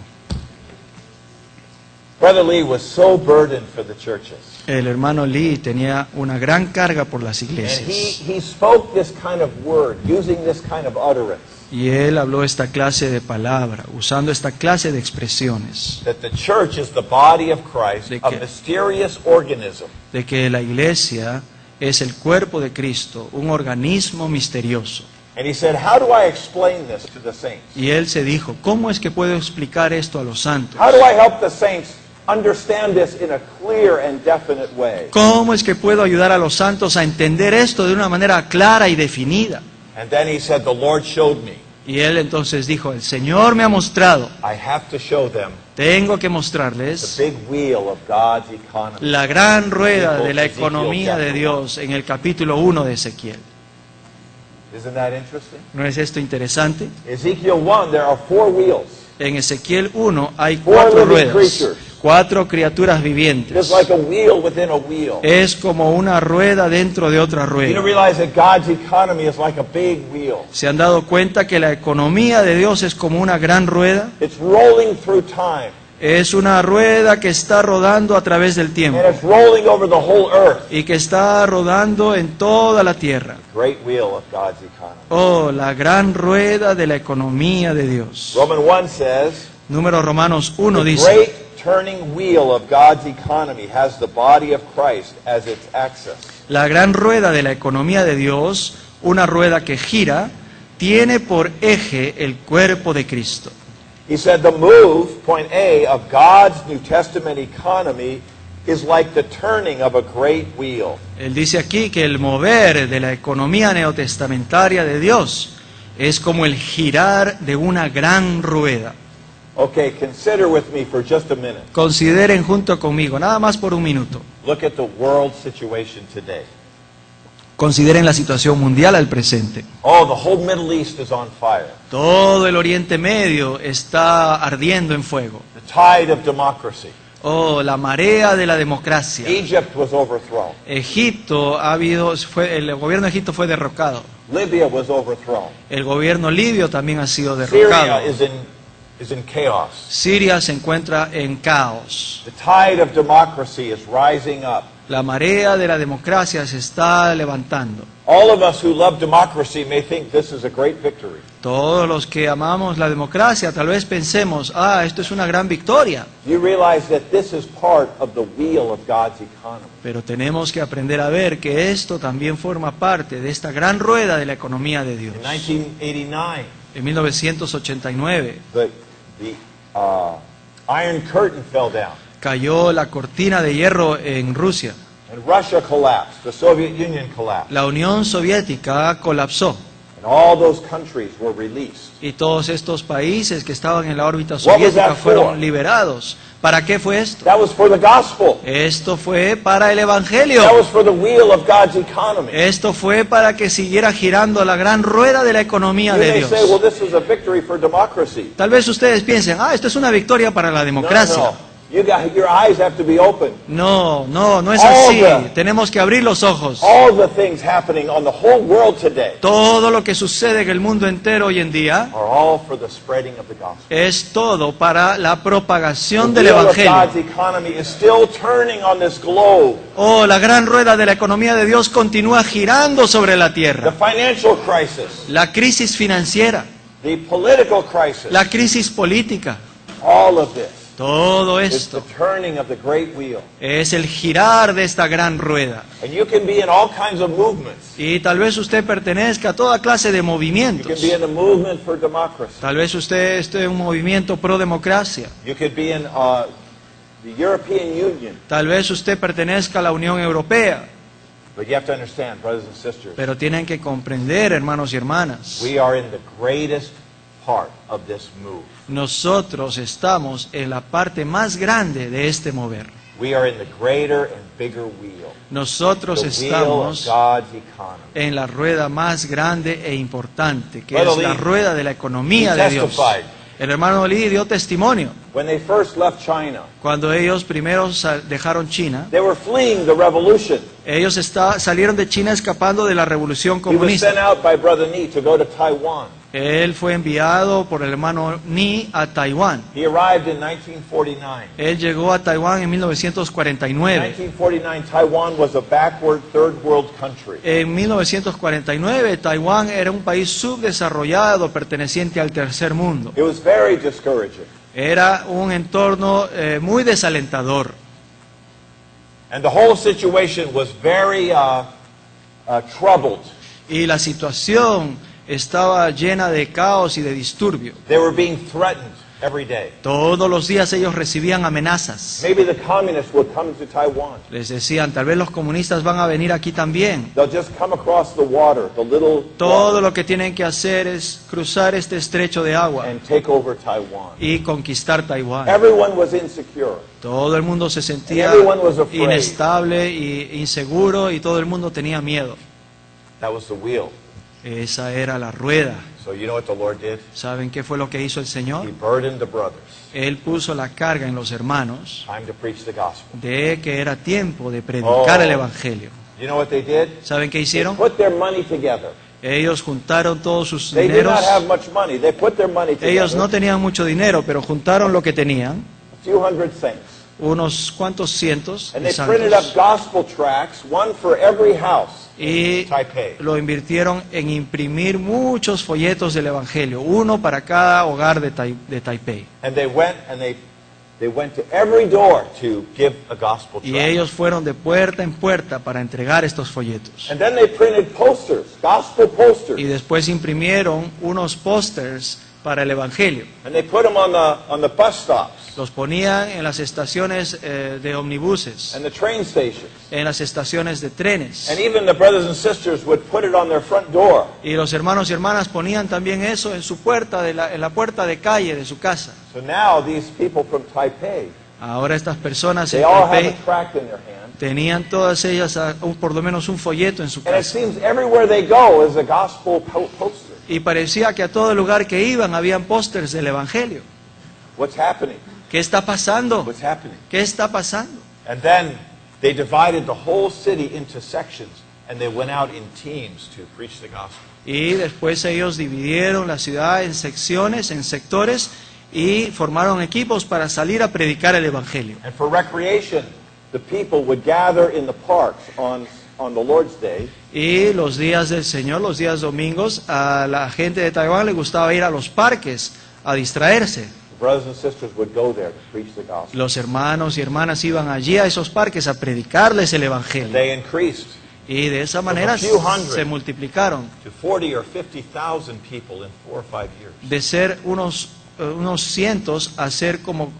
S1: Brother Lee was so burdened for the churches.
S2: El hermano Lee tenía una gran carga por las
S1: And
S2: iglesias
S1: he spoke this kind of word, using this kind of utterance,
S2: y él habló esta clase de palabra, usando esta clase de expresiones,
S1: that the church is the body of Christ,
S2: De
S1: a
S2: que-
S1: mysterious organism.
S2: de que la iglesia es el cuerpo de Cristo, un organismo misterioso.
S1: And he said, how do I explain this to the saints?
S2: Y él se dijo, ¿cómo es que puedo explicar esto a los santos?
S1: How do I help the saints understand this in a clear and definite way?
S2: ¿Cómo es que puedo ayudar a los santos a entender esto de una manera clara y definida?
S1: And then he said, the Lord showed me.
S2: Y él entonces dijo, el Señor me ha mostrado,
S1: I have to show them
S2: tengo que
S1: the
S2: mostrarles
S1: big wheel of God's economy.
S2: la gran rueda de la economía de Dios en el capítulo 1 de Ezequiel.
S1: Isn't that interesting?
S2: ¿No es esto interesante?
S1: Ezekiel 1, there are 4 wheels.
S2: En Ezequiel 1 hay
S1: Four
S2: 4
S1: living
S2: ruedas,
S1: creatures.
S2: 4 criaturas
S1: Just
S2: vivientes.
S1: like a wheel within a wheel.
S2: Es como una rueda dentro de otra
S1: You
S2: rueda.
S1: don't realize that God's economy is like a big wheel.
S2: ¿Se han dado cuenta que la economía de Dios es como una gran rueda?
S1: It's rolling through time.
S2: Es una rueda que está rodando a través del tiempo
S1: And it's rolling over the whole earth.
S2: y que está rodando en toda la tierra.
S1: Great wheel of God's economy.
S2: Oh, la gran rueda de la economía de Dios.
S1: Romans 1 says,
S2: Número Romanos 1
S1: the
S2: dice,
S1: great turning wheel of God's economy has the body of Christ as its axis.
S2: la gran rueda de la economía de Dios, una rueda que gira, tiene por eje el cuerpo de Cristo.
S1: He said the move, point A, of God's New Testament economy is like the turning of a great wheel.
S2: Él dice aquí que el mover de la economía neotestamentaria de Dios es como el girar de una gran rueda.
S1: Okay, consider with me for just a minute.
S2: Consideren junto conmigo, nada más por un minuto.
S1: Look at the world situation today.
S2: Consideren la situación mundial al presente.
S1: Oh, the whole Middle East is on fire.
S2: Todo el Oriente Medio está ardiendo en fuego.
S1: The tide of democracy.
S2: Oh, la marea de la democracia.
S1: Egypt was overthrown.
S2: Egipto el gobierno de Egipto fue derrocado.
S1: Libya was overthrown.
S2: El gobierno libio también ha sido
S1: Syria
S2: derrocado.
S1: is in chaos.
S2: Siria se encuentra en caos.
S1: The tide of democracy is rising up.
S2: La marea de la democracia se está levantando.
S1: All of us who love democracy may think this is a great victory.
S2: Todos los que amamos la democracia tal vez pensemos, esto es una gran victoria.
S1: You realize that this is part of the wheel of God's economy.
S2: Pero tenemos que aprender a ver que esto también forma parte de esta gran rueda de la economía de Dios.
S1: In 1989,
S2: En 1989
S1: the Iron Curtain fell down,
S2: cayó la cortina de hierro en Rusia.
S1: and Russia collapsed. The Soviet Union collapsed,
S2: La Unión Soviética colapsó
S1: and all those countries were released.
S2: y todos estos países que estaban en la órbita
S1: What was
S2: soviética
S1: that for?
S2: fueron liberados. ¿Para qué fue esto?
S1: That was for the gospel.
S2: Esto fue para el
S1: That
S2: Evangelio.
S1: was for the wheel of God's economy.
S2: Esto fue para que siguiera girando la gran rueda de la economía
S1: You
S2: de
S1: may
S2: Dios.
S1: say, well, this is a victory for democracy.
S2: Tal vez ustedes piensen, esto es una victoria para la
S1: No,
S2: democracia.
S1: no. Your eyes have to be open.
S2: No, no es
S1: All
S2: así.
S1: the-
S2: Tenemos que abrir los ojos.
S1: All the things happening on the whole world today
S2: Todo lo que sucede en el mundo entero hoy en día
S1: are all for the spreading of the gospel.
S2: es todo para la propagación
S1: The
S2: del
S1: wheel of God's
S2: Evangelio.
S1: economy is still turning on this globe.
S2: Oh, la gran rueda de la economía de Dios continúa girando sobre la
S1: The
S2: tierra.
S1: financial crisis,
S2: La crisis financiera,
S1: the political crisis,
S2: la crisis política,
S1: all of this
S2: todo
S1: is the
S2: esto
S1: turning of the great wheel.
S2: es el girar de esta gran rueda.
S1: And you can be in all kinds of movements.
S2: Y tal vez usted pertenezca a toda clase de
S1: You can
S2: movimientos.
S1: be in a movement for democracy.
S2: Tal vez usted esté en un movimiento pro democracia.
S1: You could be in the European Union.
S2: Tal vez usted pertenezca a la Unión Europea.
S1: But you have to understand, brothers and sisters,
S2: Pero tienen que comprender, hermanos y hermanas,
S1: we are in the greatest part of this move.
S2: nosotros estamos en la parte más grande de este mover.
S1: We are in the greater and bigger wheel.
S2: Nosotros
S1: The wheel of
S2: estamos
S1: God's economy.
S2: en la rueda más grande e importante, que
S1: Brother
S2: es la
S1: Lee,
S2: rueda de la economía
S1: he
S2: de Dios.
S1: testified.
S2: El hermano Lee dio testimonio.
S1: When they first left China,
S2: Cuando ellos primero dejaron China,
S1: they were fleeing the revolution.
S2: ellos salieron de China escapando de la revolución
S1: He was
S2: comunista.
S1: sent out by Brother Nee to go to Taiwan.
S2: Él fue enviado por el hermano Ni a Taiwán.
S1: He arrived in 1949.
S2: Él llegó a Taiwán en
S1: In
S2: 1949.
S1: 1949, Taiwan was a backward third world country.
S2: En 1949, Taiwán era un país subdesarrollado perteneciente al tercer mundo.
S1: It was very discouraging.
S2: Era un entorno muy desalentador.
S1: And the whole situation was very troubled.
S2: Y la situación estaba llena de caos y de disturbio.
S1: They were being threatened every day.
S2: Todos los días ellos recibían amenazas.
S1: Maybe the communists would come to Taiwan.
S2: Les decían, tal vez los comunistas van a venir aquí también.
S1: They'll just come across the water, the little
S2: Todo
S1: water,
S2: lo que tienen que hacer es cruzar este estrecho de agua
S1: and take over Taiwan.
S2: y conquistar Taiwán.
S1: Everyone was insecure.
S2: Todo el mundo se sentía
S1: Everyone was afraid.
S2: inestable e inseguro y todo el mundo tenía miedo.
S1: That was the wheel.
S2: Esa era la rueda.
S1: So you know what the Lord did?
S2: ¿Saben qué fue lo que hizo el
S1: He
S2: Señor?
S1: burdened the brothers.
S2: Él puso la carga en los hermanos
S1: Time to preach the gospel.
S2: de que era tiempo de predicar
S1: Oh.
S2: el Evangelio.
S1: You know what they did?
S2: ¿Saben qué
S1: They
S2: hicieron?
S1: put their money together.
S2: Ellos juntaron todos sus
S1: They did
S2: dineros.
S1: not have much money. They put their money
S2: Ellos no
S1: together.
S2: tenían mucho dinero, pero juntaron lo que tenían,
S1: A few hundred cents.
S2: unos cuantos cientos
S1: And
S2: de
S1: they printed up
S2: santos,
S1: gospel tracts, one for every house
S2: y
S1: in Taipei.
S2: lo invirtieron en imprimir muchos folletos del Evangelio, uno para cada hogar de Taipei.
S1: And they went to every door to give a gospel
S2: Y
S1: tract.
S2: ellos fueron de puerta en puerta para entregar estos folletos.
S1: And then they printed posters, gospel
S2: Y
S1: posters.
S2: después imprimieron unos pósters para el Evangelio.
S1: And they put them on the bus stops
S2: Los ponían en las estaciones de omnibuses,
S1: and the train stations.
S2: en las estaciones de trenes.
S1: And even the brothers and sisters would put it on their front door.
S2: Y los hermanos y hermanas ponían también eso en su puerta, en la puerta de calle de su casa.
S1: So now these people from Taipei,
S2: Ahora estas personas
S1: they
S2: en
S1: all have a
S2: Taipei
S1: tract in their hand.
S2: tenían todas ellas por lo menos un folleto en su
S1: And it
S2: casa.
S1: seems everywhere they go is a gospel poster.
S2: Y parecía que a todo lugar que iban habían pósters del Evangelio.
S1: What's happening?
S2: ¿Qué está pasando?
S1: What's happening?
S2: ¿Qué está pasando?
S1: And then they divided the whole city into sections and they went out in teams to preach the gospel.
S2: Y después ellos dividieron la ciudad en secciones, en sectores, y formaron equipos para salir a predicar el Evangelio.
S1: And for recreation, the people would gather in the parks on the Lord's Day.
S2: Y los días del Señor, los días domingos, a la gente de Taiwán le gustaba ir a los parques a distraerse.
S1: Brothers and sisters would go there to preach the gospel.
S2: Los hermanos y hermanas iban allí a esos parques a predicarles el
S1: And
S2: Evangelio.
S1: they increased.
S2: Y de esa manera
S1: From a few hundred
S2: se multiplicaron
S1: to 40 or 50,000 people in 4 or 5 years.
S2: de ser unos cientos a ser como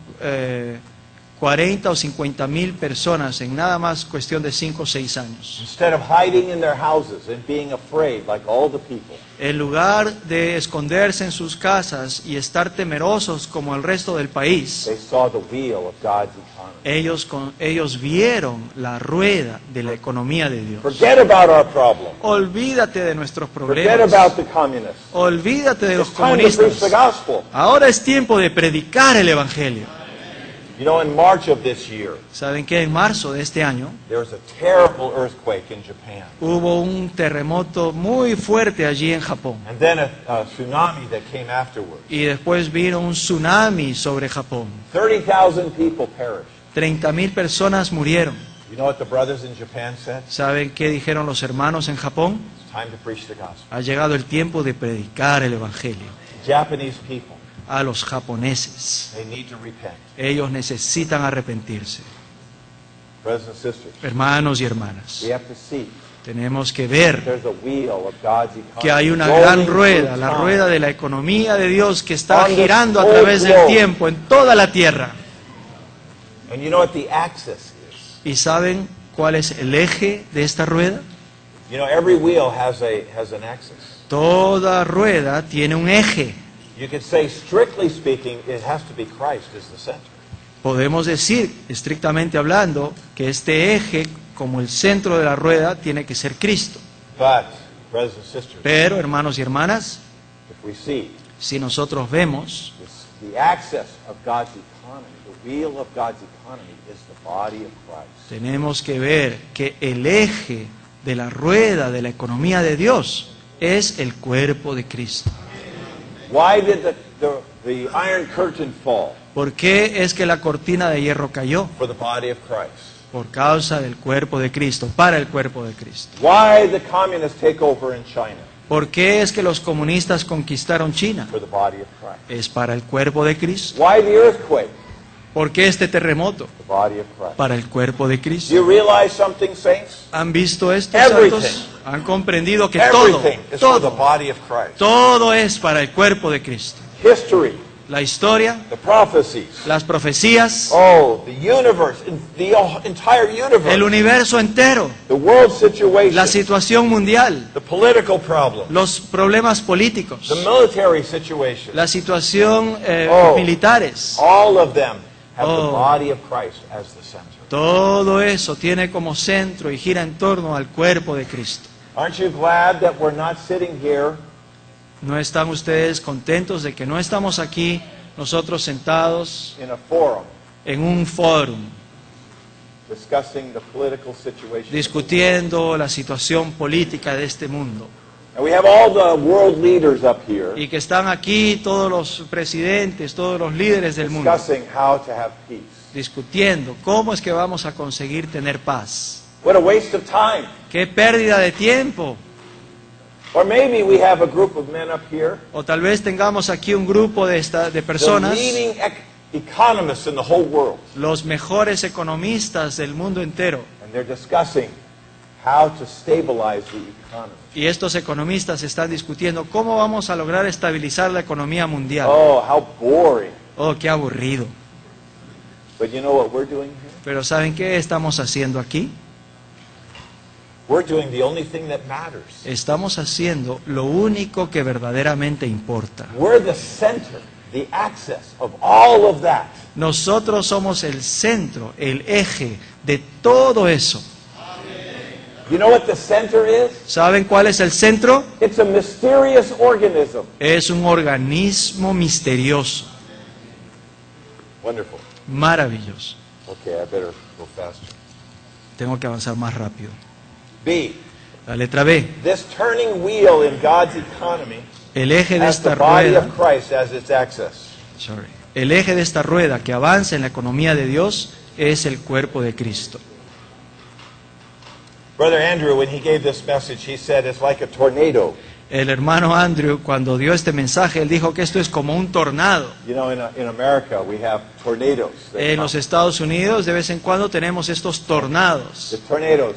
S2: 40 o 50 mil personas en nada más cuestión de 5 o 6 años.
S1: Instead of hiding in their houses and being afraid like all the people,
S2: En lugar de esconderse en sus casas y estar temerosos como el resto del país,
S1: they saw the wheel of God's economy.
S2: ellos vieron la rueda de la economía de Dios.
S1: Forget about our problem.
S2: Olvídate de nuestros
S1: Forget
S2: problemas.
S1: about the communists.
S2: Olvídate de los
S1: It's time to preach the
S2: comunistas.
S1: gospel.
S2: Ahora es tiempo de predicar el Evangelio.
S1: You know, in March of this year,
S2: ¿Saben qué? En marzo de este año
S1: there was a terrible earthquake in Japan.
S2: hubo un terremoto muy fuerte allí en Japón.
S1: And then a tsunami that came afterwards.
S2: Y después vino un tsunami sobre Japón.
S1: 30,000 people perished.
S2: 30.000 personas murieron.
S1: You know what the brothers in Japan said?
S2: ¿Saben qué dijeron los hermanos en Japón?
S1: It's time to preach the gospel.
S2: Ha llegado el tiempo de predicar el Evangelio
S1: Japanese people,
S2: a los japoneses.
S1: they need to repent.
S2: Ellos necesitan arrepentirse.
S1: Brothers and sisters,
S2: Hermanos y hermanas,
S1: we have to see
S2: tenemos que ver
S1: there's a wheel of God's economy.
S2: que hay una
S1: rolling
S2: gran
S1: through
S2: rueda, la
S1: time.
S2: rueda de la economía de Dios que está
S1: On the
S2: girando a
S1: whole
S2: través del
S1: globe.
S2: tiempo en toda la tierra.
S1: And you know what the axis is?
S2: ¿Y saben cuál es el eje de esta rueda?
S1: You know, every wheel has an axis.
S2: Toda rueda tiene un eje.
S1: You could say, strictly speaking, it has to be Christ as the center.
S2: Podemos decir, estrictamente hablando, que este eje, como el centro de la rueda, tiene que ser Cristo.
S1: But, brothers and sisters,
S2: Pero, hermanos y hermanas,
S1: if we see
S2: si nosotros vemos,
S1: the axis of God's economy, the wheel of God's economy is the body of Christ.
S2: tenemos que ver que el eje de la rueda de la economía de Dios es el cuerpo de Cristo.
S1: Why did the Iron Curtain fall?
S2: ¿Por qué es que la cortina de hierro cayó?
S1: For the body of Christ.
S2: Por causa del cuerpo de Cristo, para el cuerpo de Cristo.
S1: Why the communists take over in China?
S2: ¿Por qué es que los comunistas conquistaron China?
S1: For the body of Christ.
S2: Es para el cuerpo de Cristo.
S1: Why the earthquake?
S2: ¿Por qué este terremoto?
S1: The body of Christ.
S2: Para el cuerpo de
S1: Do
S2: Cristo.
S1: you realize something, saints?
S2: ¿Han visto esto,
S1: Everything.
S2: santos? Han comprendido que todo,
S1: Everything is for the
S2: todo,
S1: body of Christ.
S2: todo es para el cuerpo de Cristo.
S1: History,
S2: La historia,
S1: the prophecies,
S2: las profecías,
S1: oh, the universe, the entire
S2: el
S1: universe,
S2: universo entero,
S1: the world
S2: la
S1: situation,
S2: situación mundial,
S1: the political problem,
S2: los problemas políticos,
S1: the military situation,
S2: la situación
S1: Oh.
S2: militares.
S1: all of them have the
S2: Oh.
S1: body of Christ as the center.
S2: Todo eso tiene como centro y gira en torno al cuerpo de Cristo.
S1: Aren't you glad that we're not sitting here
S2: ¿No están ustedes contentos de que no estamos aquí nosotros sentados
S1: in a forum
S2: en un fórum
S1: discussing the political situation?
S2: discutiendo la situación política de este mundo?
S1: And we have all the world leaders up here
S2: Y que están aquí todos los presidentes, todos los líderes del mundo
S1: discussing how to have peace.
S2: discutiendo cómo es que vamos a conseguir tener paz.
S1: What a waste of time.
S2: ¡Qué pérdida de tiempo!
S1: Or maybe we have a group of men up here,
S2: O tal vez tengamos aquí un grupo de
S1: the
S2: personas,
S1: leading economists in the whole world,
S2: los mejores economistas del mundo entero.
S1: and they're discussing how to stabilize the economy.
S2: Y estos economistas están discutiendo cómo vamos a lograr estabilizar la economía mundial.
S1: Oh, how boring.
S2: Oh, qué aburrido.
S1: But you know what we're doing here?
S2: Pero ¿saben qué estamos haciendo aquí?
S1: We're doing the only thing that matters.
S2: Estamos haciendo lo único que verdaderamente importa.
S1: We're the center, the axis of all of that.
S2: Nosotros somos el centro, el eje de todo eso.
S1: You know what the center is?
S2: ¿Saben cuál es el centro?
S1: It's a mysterious organism.
S2: Es un organismo misterioso,
S1: Wonderful.
S2: maravilloso.
S1: Okay, I better go faster.
S2: Tengo que avanzar más rápido.
S1: B.
S2: La letra B.
S1: This turning wheel in God's economy
S2: El eje de
S1: has the
S2: esta
S1: body
S2: rueda,
S1: of Christ as its axis.
S2: el eje de esta rueda que avanza en la economía de Dios es el cuerpo de Cristo.
S1: Brother Andrew, when he gave this message, he said it's like a tornado.
S2: El hermano Andrew, cuando dio este mensaje, él dijo que esto es como un tornado.
S1: You know, in America, we have tornadoes. that
S2: En
S1: come.
S2: los Estados Unidos, de vez en cuando tenemos estos tornados.
S1: The tornadoes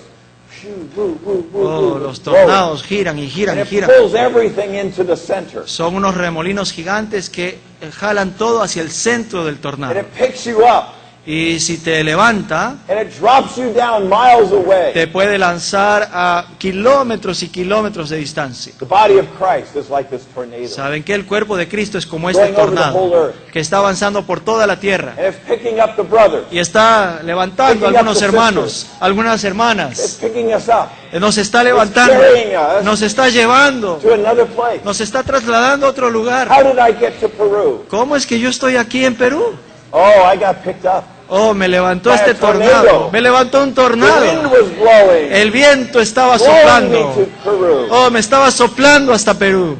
S2: Oh, los tornados giran y giran
S1: And
S2: y
S1: it
S2: giran.
S1: pulls everything into the center.
S2: Son unos remolinos gigantes que jalan todo hacia el centro del
S1: And
S2: tornado.
S1: it picks you up.
S2: Y si te levanta,
S1: And it drops you down miles away.
S2: te puede lanzar a kilómetros y kilómetros de distancia.
S1: The body of Christ is like this tornado.
S2: ¿Saben que el cuerpo de Cristo es como este
S1: Going over the whole
S2: tornado
S1: earth.
S2: que está avanzando por toda la tierra?
S1: And it's picking up the brothers.
S2: Y está levantando a
S1: Picking up
S2: algunos
S1: the
S2: hermanos, algunas
S1: It's
S2: hermanas.
S1: picking us up
S2: Nos está levantando,
S1: carrying us
S2: nos está llevando,
S1: to another place.
S2: nos está trasladando a otro lugar.
S1: How did I get to Peru?
S2: ¿Cómo es que yo estoy aquí en Perú?
S1: Oh, I got picked up.
S2: Oh, me levantó
S1: By
S2: este
S1: a tornado.
S2: tornado. Me levantó un
S1: The wind
S2: tornado.
S1: was blowing.
S2: El viento estaba
S1: Blowing me
S2: soplando.
S1: to Peru.
S2: Oh, me estaba soplando hasta Perú.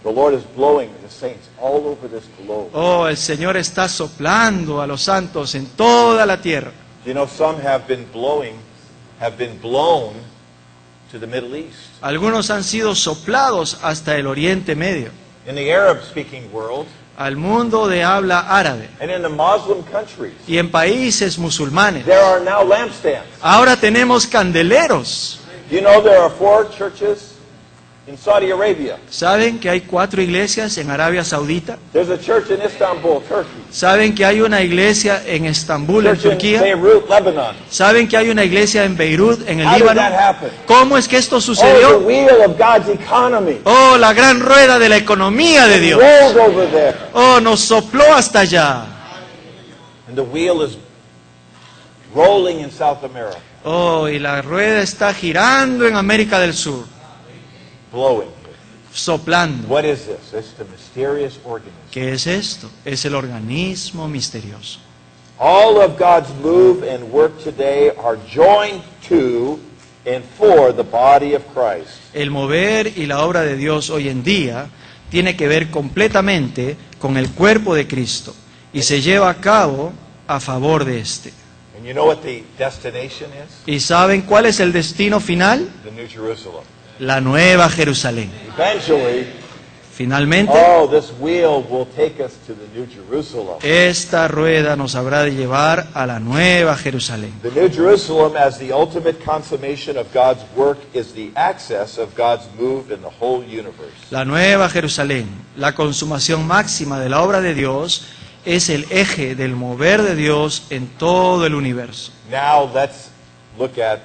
S1: The Lord is blowing the saints all over this globe.
S2: Oh, el Señor está soplando a los santos en toda la tierra.
S1: You know, some have been blown to the Middle East.
S2: Algunos han sido soplados hasta el Oriente Medio,
S1: In the Arab-speaking world
S2: al mundo de habla árabe
S1: and in the Muslim countries,
S2: y en países musulmanes.
S1: there are now lampstands.
S2: Ahora tenemos candeleros.
S1: You know there are 4 churches in Saudi Arabia.
S2: ¿Saben que hay 4 iglesias en Arabia Saudita?
S1: There's a church in Istanbul, Turkey.
S2: ¿Saben que hay una iglesia en Estambul, en
S1: Church in
S2: Turquía?
S1: Beirut, Lebanon.
S2: ¿Saben que hay una iglesia en Beirut, en el
S1: How did
S2: Líbano?
S1: that happen?
S2: ¿Cómo es que esto
S1: Oh, the
S2: sucedió?
S1: wheel of God's economy
S2: Oh, la gran rueda de la economía de Dios.
S1: rolled over there.
S2: Oh, nos sopló hasta allá.
S1: And the wheel is rolling in South America,
S2: Oh, y la rueda está girando en América del Sur,
S1: blowing.
S2: soplando.
S1: What is this? It's the mysterious organism.
S2: ¿Qué es esto? Es el organismo misterioso.
S1: All of God's move and work today are joined to and for the body of Christ.
S2: El mover y la obra de Dios hoy en día tiene que ver completamente con el cuerpo de Cristo y se lleva a cabo a favor de este.
S1: And you know what the destination is?
S2: ¿Y saben cuál es el destino final?
S1: The New Jerusalem.
S2: La Nueva Jerusalén.
S1: Eventually,
S2: Finalmente,
S1: this wheel will take us to the New Jerusalem.
S2: esta rueda nos habrá de llevar a la Nueva Jerusalén.
S1: The New Jerusalem, as the ultimate consummation of God's work, is the access of God's move in the whole universe.
S2: La Nueva Jerusalén, la consumación máxima de la obra de Dios, es el eje del mover de Dios en todo el universo.
S1: Now let's look at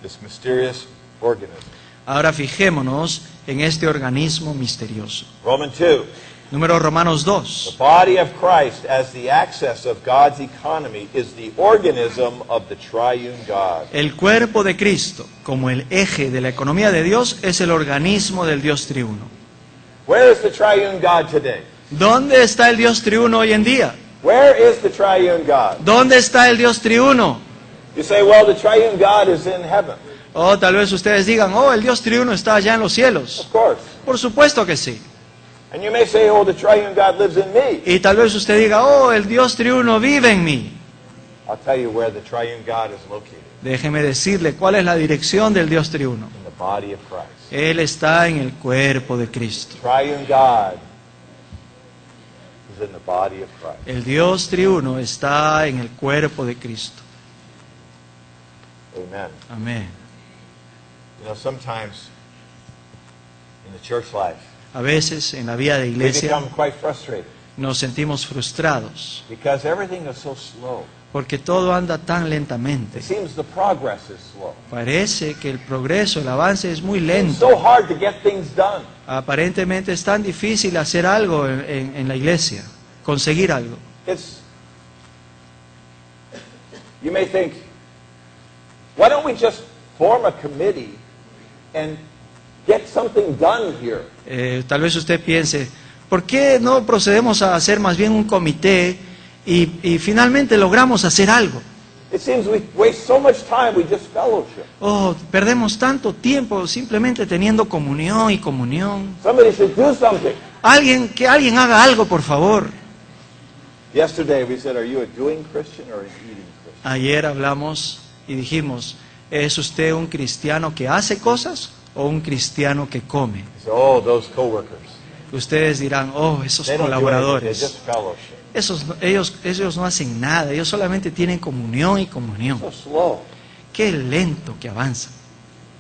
S1: this mysterious organism.
S2: Ahora fijémonos en este organismo misterioso.
S1: Romans 2.
S2: Número Romanos
S1: The
S2: 2.
S1: body of Christ as the access of God's economy is the organism of the triune God.
S2: El cuerpo de Cristo, como el eje de la economía de Dios, es el organismo del Dios triuno.
S1: Where is the triune God today?
S2: ¿Dónde está el Dios triuno hoy en día?
S1: Where is the triune God?
S2: ¿Dónde está el Dios triuno?
S1: You say, well, the triune God is in heaven.
S2: O tal vez ustedes digan, oh, el Dios triuno está allá en los cielos.
S1: Of course.
S2: Por supuesto que sí.
S1: And you may say, oh, the triune God lives in me.
S2: Y tal vez usted diga, oh, el Dios triuno vive en mí.
S1: I'll tell you where the triune God is located.
S2: Déjeme decirle cuál es la dirección del Dios triuno.
S1: In the body of Christ.
S2: Él está en el cuerpo de Cristo.
S1: Triune God is in the body of Christ.
S2: El Dios triuno está en el cuerpo de Cristo.
S1: Amen.
S2: Amén.
S1: You know, sometimes in the church life,
S2: A veces en la vida de
S1: we
S2: iglesia
S1: become quite frustrated
S2: nos sentimos frustrados
S1: because everything is so slow.
S2: porque todo anda tan lentamente.
S1: It seems the progress is slow.
S2: Parece que el progreso, el avance es muy
S1: It's
S2: lento.
S1: so hard to get things done.
S2: Aparentemente es tan difícil hacer algo en la iglesia, conseguir algo.
S1: You may think, why don't we just form a committee and get something done here?
S2: Tal vez usted piense, ¿por qué no procedemos a hacer más bien un comité y finalmente logramos hacer algo?
S1: It seems we waste so much time, we just fellowship.
S2: Oh, perdemos tanto tiempo simplemente teniendo comunión y comunión.
S1: Somebody should do something.
S2: Que alguien haga algo, por favor.
S1: Yesterday we said, are you a doing Christian or an eating Christian?
S2: Ayer hablamos y dijimos, ¿es usted un cristiano que hace cosas o un cristiano que come?
S1: He said, oh, those coworkers.
S2: Ustedes dirán, oh, esos
S1: They don't do anything, they
S2: colaboradores,
S1: just fellowship.
S2: ellos no hacen nada, ellos solamente tienen comunión y comunión.
S1: So slow.
S2: Qué lento que avanzan.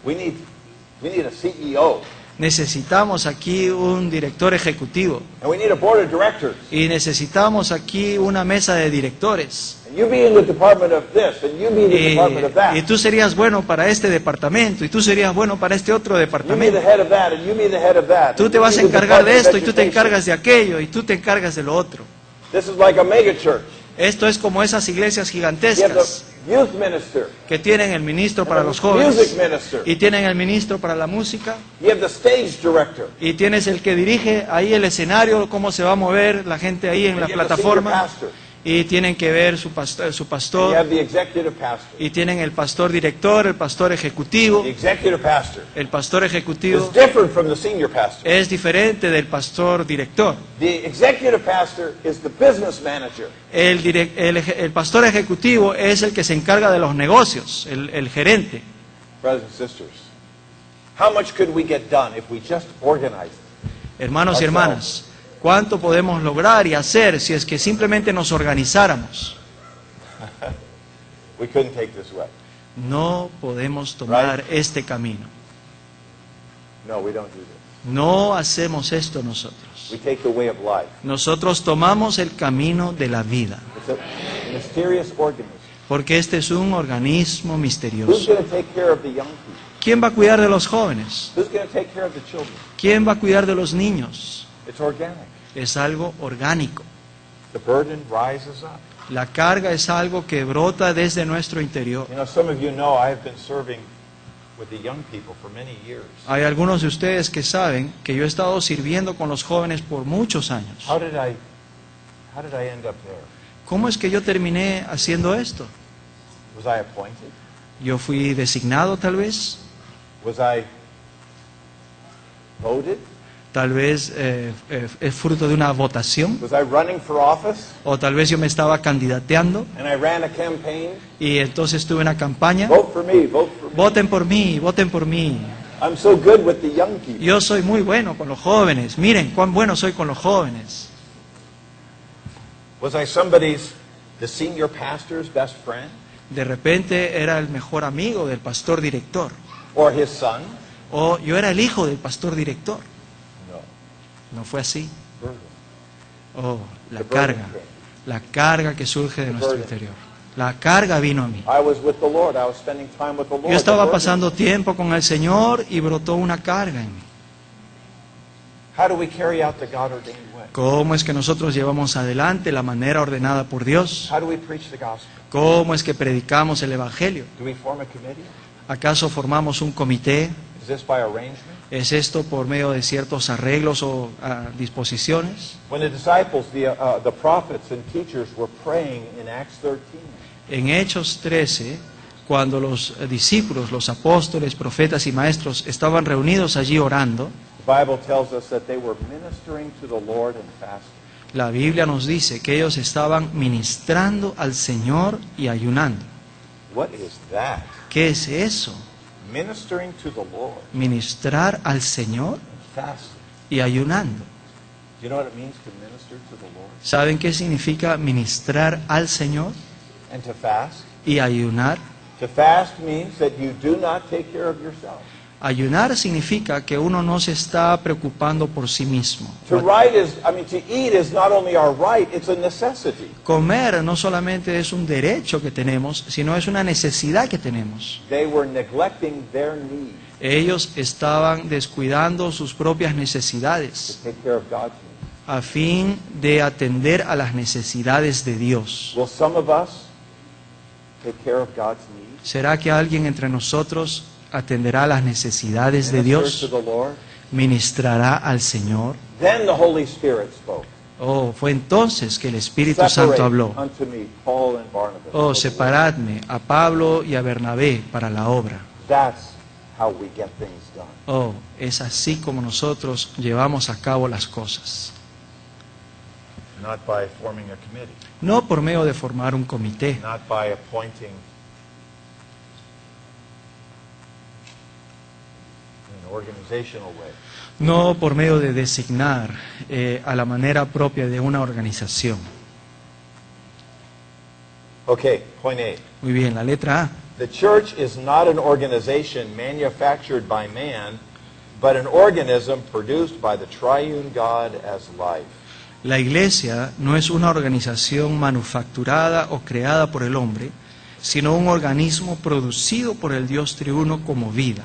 S1: We need a CEO,
S2: Necesitamos aquí un director ejecutivo
S1: and we need a board of directors.
S2: y necesitamos aquí una mesa de directores.
S1: And you be in the department of this, and you be in the department of that.
S2: Y tú serías bueno para este departamento y tú serías bueno para este otro
S1: You be the
S2: departamento.
S1: head of that, and you be the head of that.
S2: Tú
S1: and
S2: te
S1: you
S2: vas a
S1: be the
S2: encargar de
S1: department
S2: esto
S1: of
S2: y tú te
S1: education.
S2: encargas de aquello y tú te encargas de lo otro.
S1: This is like a mega church.
S2: Esto es como esas iglesias
S1: You have
S2: gigantescas
S1: the youth minister,
S2: que tienen el ministro para los
S1: and the music
S2: jóvenes
S1: minister.
S2: y tienen el ministro para la música
S1: You have the stage director.
S2: y tienes el que dirige ahí el escenario, cómo se va a mover la gente ahí en
S1: And
S2: la
S1: you have the
S2: plataforma
S1: senior pastor.
S2: y tienen que ver su
S1: And you
S2: pastor
S1: have the executive pastor.
S2: y tienen el pastor director, el pastor ejecutivo.
S1: The executive pastor
S2: El pastor ejecutivo
S1: is different from the senior pastor.
S2: es diferente del pastor director.
S1: The executive pastor is the business manager.
S2: El pastor ejecutivo es el que se encarga de los negocios, el gerente.
S1: Brothers and sisters, how much could we get done if we just organized?
S2: Hermanos y hermanas, ¿cuánto podemos lograr y hacer si es que simplemente nos organizáramos?
S1: We couldn't take this way.
S2: No podemos tomar este camino.
S1: No, we don't do this.
S2: No hacemos esto nosotros.
S1: We take the way of life.
S2: Nosotros tomamos el camino de la vida,
S1: It's a mysterious organism.
S2: porque este es un organismo
S1: Who's
S2: misterioso.
S1: going to take care of the young people?
S2: ¿Quién va a cuidar de los jóvenes?
S1: Who's going to take care of the children?
S2: ¿Quién va a cuidar de los niños?
S1: It's organic.
S2: Es algo orgánico.
S1: The burden rises up.
S2: La carga es algo que brota desde nuestro interior.
S1: You know, some of you know I have been serving with the young people for many years.
S2: Hay algunos de ustedes que saben que yo he estado sirviendo con los jóvenes por muchos años.
S1: How did I end up there?
S2: ¿Cómo es que yo terminé haciendo esto?
S1: Was I appointed?
S2: Yo fui designado tal vez,
S1: Was I voted?
S2: tal vez es fruto de una votación,
S1: Was I running for office?
S2: o tal vez yo me estaba candidateando
S1: And I ran a campaign?
S2: y entonces tuve una campaña.
S1: Vote for me, vote for me.
S2: Voten por mí, voten por mí.
S1: I'm so good with the young people.
S2: Yo soy muy bueno con los jóvenes. Miren cuán bueno soy con los jóvenes.
S1: Was I the senior pastor's best friend?
S2: De repente era el mejor amigo del pastor director.
S1: Or his son?
S2: O yo era el hijo del pastor director.
S1: No.
S2: No fue así.
S1: Burden.
S2: Oh, la
S1: The burden
S2: carga.
S1: came.
S2: La carga que surge de nuestro
S1: burden.
S2: interior. La carga vino a mí.
S1: I was with the Lord. I was spending time with the Lord.
S2: Yo estaba
S1: The burden.
S2: pasando tiempo con el Señor y brotó una carga en mí.
S1: How do we carry out the God-ordained way?
S2: ¿Cómo es que nosotros llevamos adelante la manera ordenada por Dios?
S1: How do we preach the gospel?
S2: ¿Cómo es que predicamos el Evangelio?
S1: Do we form a committee?
S2: ¿Acaso formamos un comité?
S1: Is this by arrangement?
S2: ¿Es esto por medio de ciertos arreglos o disposiciones?
S1: When the disciples, the prophets and teachers were praying in Acts 13,
S2: En Hechos 13, cuando los discípulos, los apóstoles, profetas y maestros estaban reunidos allí orando,
S1: the Bible tells us that they were ministering to the Lord and fasting.
S2: la Biblia nos dice que ellos estaban ministrando al Señor y ayunando.
S1: What is that?
S2: ¿Qué es eso?
S1: Ministering to the Lord
S2: Ministrar al Señor
S1: and fasting.
S2: y ayunando.
S1: Do you know what it means to minister to the Lord
S2: ¿Saben qué significa ministrar al Señor
S1: and to fast?
S2: y ayunar?
S1: To fast means that you do not take care of yourself.
S2: Ayunar significa que uno no se está preocupando por sí mismo.
S1: To eat is not only our right, it's a necessity.
S2: Comer no solamente es un derecho que tenemos, sino es una necesidad que tenemos.
S1: They were neglecting their needs
S2: Ellos estaban descuidando sus propias
S1: to
S2: necesidades
S1: take care of God's needs.
S2: a fin de atender a las necesidades de Dios.
S1: Will some of us take care of God's needs?
S2: ¿Será que alguien entre nosotros atenderá las necesidades de
S1: Minister
S2: Dios?
S1: to the Lord?
S2: ¿Ministrará al Señor?
S1: Then the Holy Spirit spoke.
S2: Oh, fue entonces que el Espíritu Santo
S1: Separate
S2: habló.
S1: unto me Paul and Barnabas.
S2: Oh,
S1: for the work.
S2: separadme a Pablo y a Bernabé para la obra.
S1: That's how we get things done.
S2: Oh, es así como nosotros llevamos a cabo las cosas.
S1: Not by forming a committee.
S2: No por medio de formar un comité,
S1: Not by appointing in an organizational way.
S2: no por medio de designar a la manera propia de una organización.
S1: Okay, point A.
S2: Muy bien, la letra A.
S1: The church is not an organization manufactured by man, but an organism produced by the triune God as life.
S2: La iglesia no es una organización manufacturada o creada por el hombre, sino un organismo producido por el Dios triuno como vida.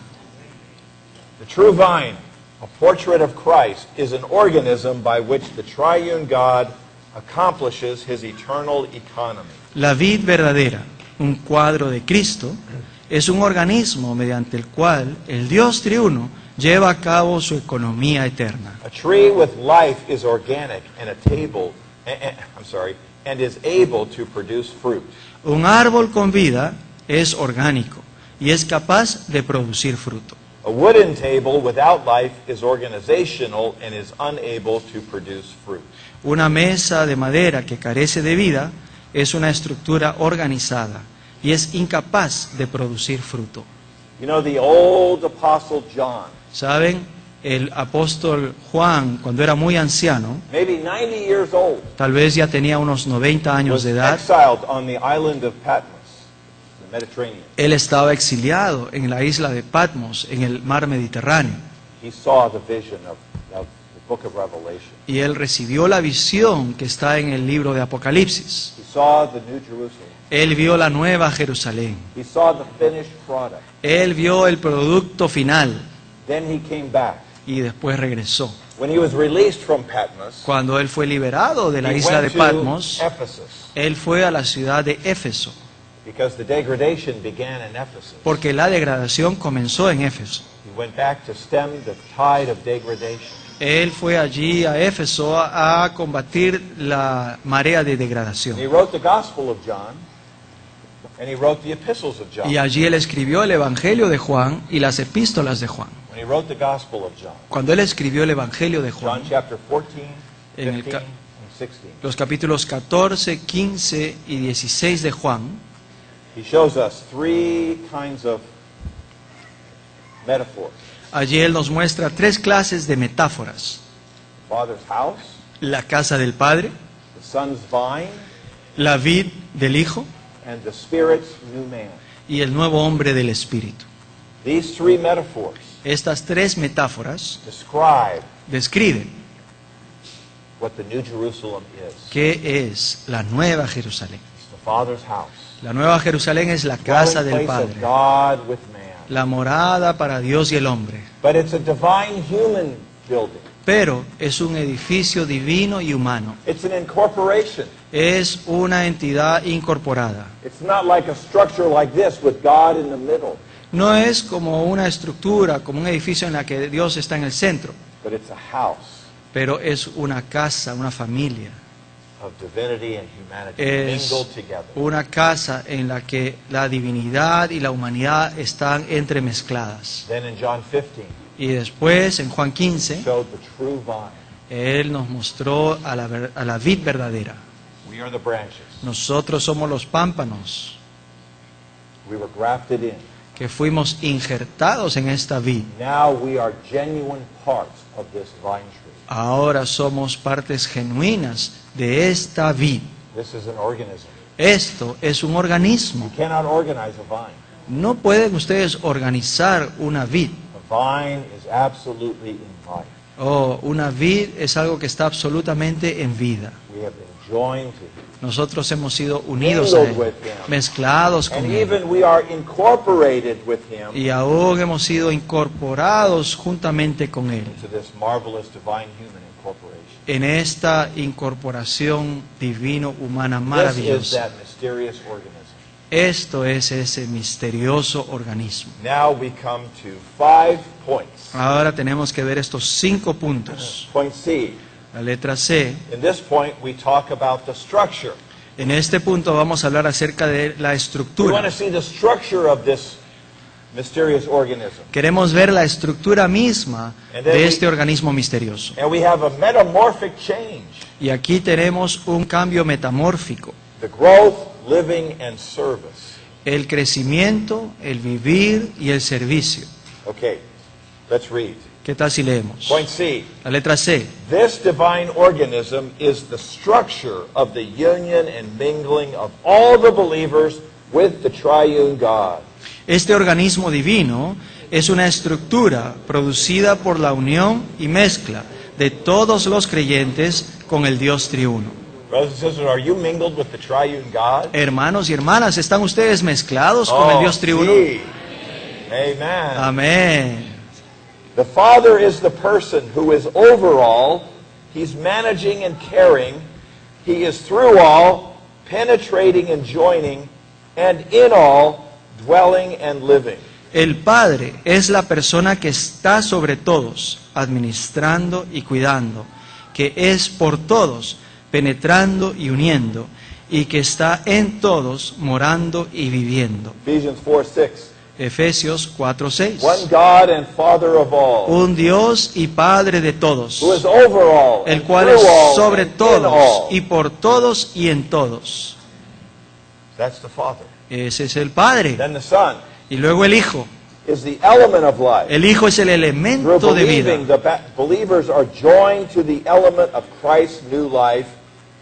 S1: The true vine, a portrait of Christ, is an organism by which the triune God accomplishes his eternal economy.
S2: La vid verdadera, un cuadro de Cristo, es un organismo mediante el cual el Dios triuno lleva a cabo su economía eterna.
S1: A tree with life is organic and and is able to produce fruit.
S2: Un árbol con vida es orgánico y es capaz de producir fruto.
S1: A wooden table without life is organizational and is unable to produce fruit.
S2: Una mesa de madera que carece de vida es una estructura organizada y es incapaz de producir fruto.
S1: You know, the old apostle John,
S2: ¿Saben? El apóstol Juan, cuando era muy anciano,
S1: maybe 90 years old,
S2: tal vez ya tenía unos 90 años
S1: was
S2: de edad,
S1: exiled on the island of Patmos, the Mediterranean.
S2: él estaba exiliado en la isla de Patmos, en el mar Mediterráneo,
S1: He saw the vision of the book of Revelation.
S2: y él recibió la visión que está en el libro de Apocalipsis.
S1: He saw the New Jerusalem.
S2: Él vio la nueva Jerusalén,
S1: He saw the finished product.
S2: él vio el producto final
S1: Then he came back.
S2: y después regresó.
S1: When he was released from Patmos,
S2: Cuando él fue liberado de la
S1: he
S2: isla de
S1: went to
S2: Patmos,
S1: Ephesus,
S2: él fue a la ciudad de Éfeso,
S1: because the degradation began in Ephesus.
S2: porque la degradación comenzó en Éfeso.
S1: He went back to stem the tide of degradation.
S2: Él fue allí a Éfeso a combatir la marea de degradación.
S1: He wrote the Gospel of John, and he wrote the epistles of John.
S2: Y allí él escribió el Evangelio de Juan y las epístolas de Juan.
S1: When he wrote the Gospel of John,
S2: Cuando él escribió el Evangelio de Juan,
S1: John chapter 14,
S2: En el
S1: 15,
S2: ca-
S1: and 16,
S2: los capítulos 14, 15 y 16 de Juan,
S1: he shows us three kinds of metaphors.
S2: allí él nos muestra tres clases de metáforas.
S1: The Father's house,
S2: La casa del Padre,
S1: the Son's vine,
S2: la vid del Hijo
S1: and the Spirit's new man.
S2: y el nuevo hombre del Espíritu.
S1: These three metaphors
S2: Estas tres metáforas
S1: describe
S2: describen
S1: what the New Jerusalem is.
S2: qué es la nueva Jerusalén.
S1: It's the Father's house.
S2: La nueva Jerusalén es la casa
S1: Dwelling
S2: del
S1: place
S2: Padre,
S1: of God with man.
S2: la morada para Dios y el hombre.
S1: But it's a divine human building.
S2: Pero es un edificio divino y humano.
S1: It's an incorporation.
S2: Es una entidad incorporada.
S1: It's not like a structure like this with God in the middle,
S2: No es como una estructura, como un edificio en la que Dios está en el centro,
S1: but it's a house
S2: pero es una casa, una familia.
S1: of divinity and humanity
S2: Es
S1: mingled together.
S2: una casa en la que la divinidad y la humanidad están entremezcladas.
S1: Then in John 15,
S2: Y después, en Juan 15,
S1: showed the true vine.
S2: Él nos mostró a la vid verdadera.
S1: We are the branches.
S2: Nosotros somos los pámpanos
S1: We were grafted in.
S2: que fuimos injertados en esta vid.
S1: Now we are genuine parts of this vine tree.
S2: Ahora somos partes genuinas de esta vid.
S1: This is an organism.
S2: Esto es un organismo.
S1: You cannot organize a vine.
S2: No pueden ustedes organizar una vid.
S1: A vine is absolutely in life.
S2: Oh, una vid es algo que está absolutamente en vida.
S1: We have been joined to Him.
S2: Nosotros hemos sido unidos a Él, mezclados con
S1: And
S2: Él.
S1: even we are incorporated with Him
S2: Y aún hemos sido incorporados juntamente con Él
S1: into this marvelous divine human incorporation.
S2: en esta incorporación divino-humana
S1: This is
S2: maravillosa.
S1: that mysterious organism.
S2: Esto es ese misterioso organismo.
S1: Now we come to 5 points.
S2: Ahora tenemos que ver estos 5 puntos.
S1: Point C.
S2: La letra C.
S1: In this point, we talk about the structure.
S2: En este punto vamos a hablar acerca de la
S1: We want
S2: estructura.
S1: to see the structure of this mysterious organism.
S2: Queremos ver la estructura misma de este organismo misterioso.
S1: And we have a metamorphic change.
S2: Y aquí tenemos un cambio metamórfico.
S1: The growth, living, and service.
S2: El crecimiento, el vivir y el servicio.
S1: Okay, let's read.
S2: ¿Qué tal si leemos?
S1: Point C.
S2: La letra C.
S1: This divine organism is the structure of the union and mingling of all the believers with the triune God.
S2: Este organismo divino es una estructura producida por la unión y mezcla de todos los creyentes con el Dios triuno.
S1: Brothers and sisters, are you mingled with the triune God?
S2: Hermanos y hermanas, ¿están ustedes mezclados con el Dios triuno?
S1: Sí. Amen.
S2: Amén.
S1: The Father is the person who is over all. He's managing and caring. He is through all, penetrating and joining, and in all, dwelling and living.
S2: El Padre es la persona que está sobre todos, administrando y cuidando, que es por todos, penetrando y uniendo, y que está en todos, morando y viviendo.
S1: Ephesians 4:6.
S2: Efesios 4:6.
S1: One God and Father of all,
S2: Un Dios y Padre de todos,
S1: who is over all,
S2: el
S1: and
S2: cual
S1: through
S2: es
S1: all,
S2: sobre
S1: and in
S2: todos,
S1: all.
S2: y por todos, y en todos.
S1: That's the Father.
S2: Ese es el Padre.
S1: Then the Son
S2: Y luego el Hijo.
S1: is the element of life.
S2: El Hijo es el
S1: Through
S2: elemento de vida.
S1: believing, believers are joined to the element of Christ's new life,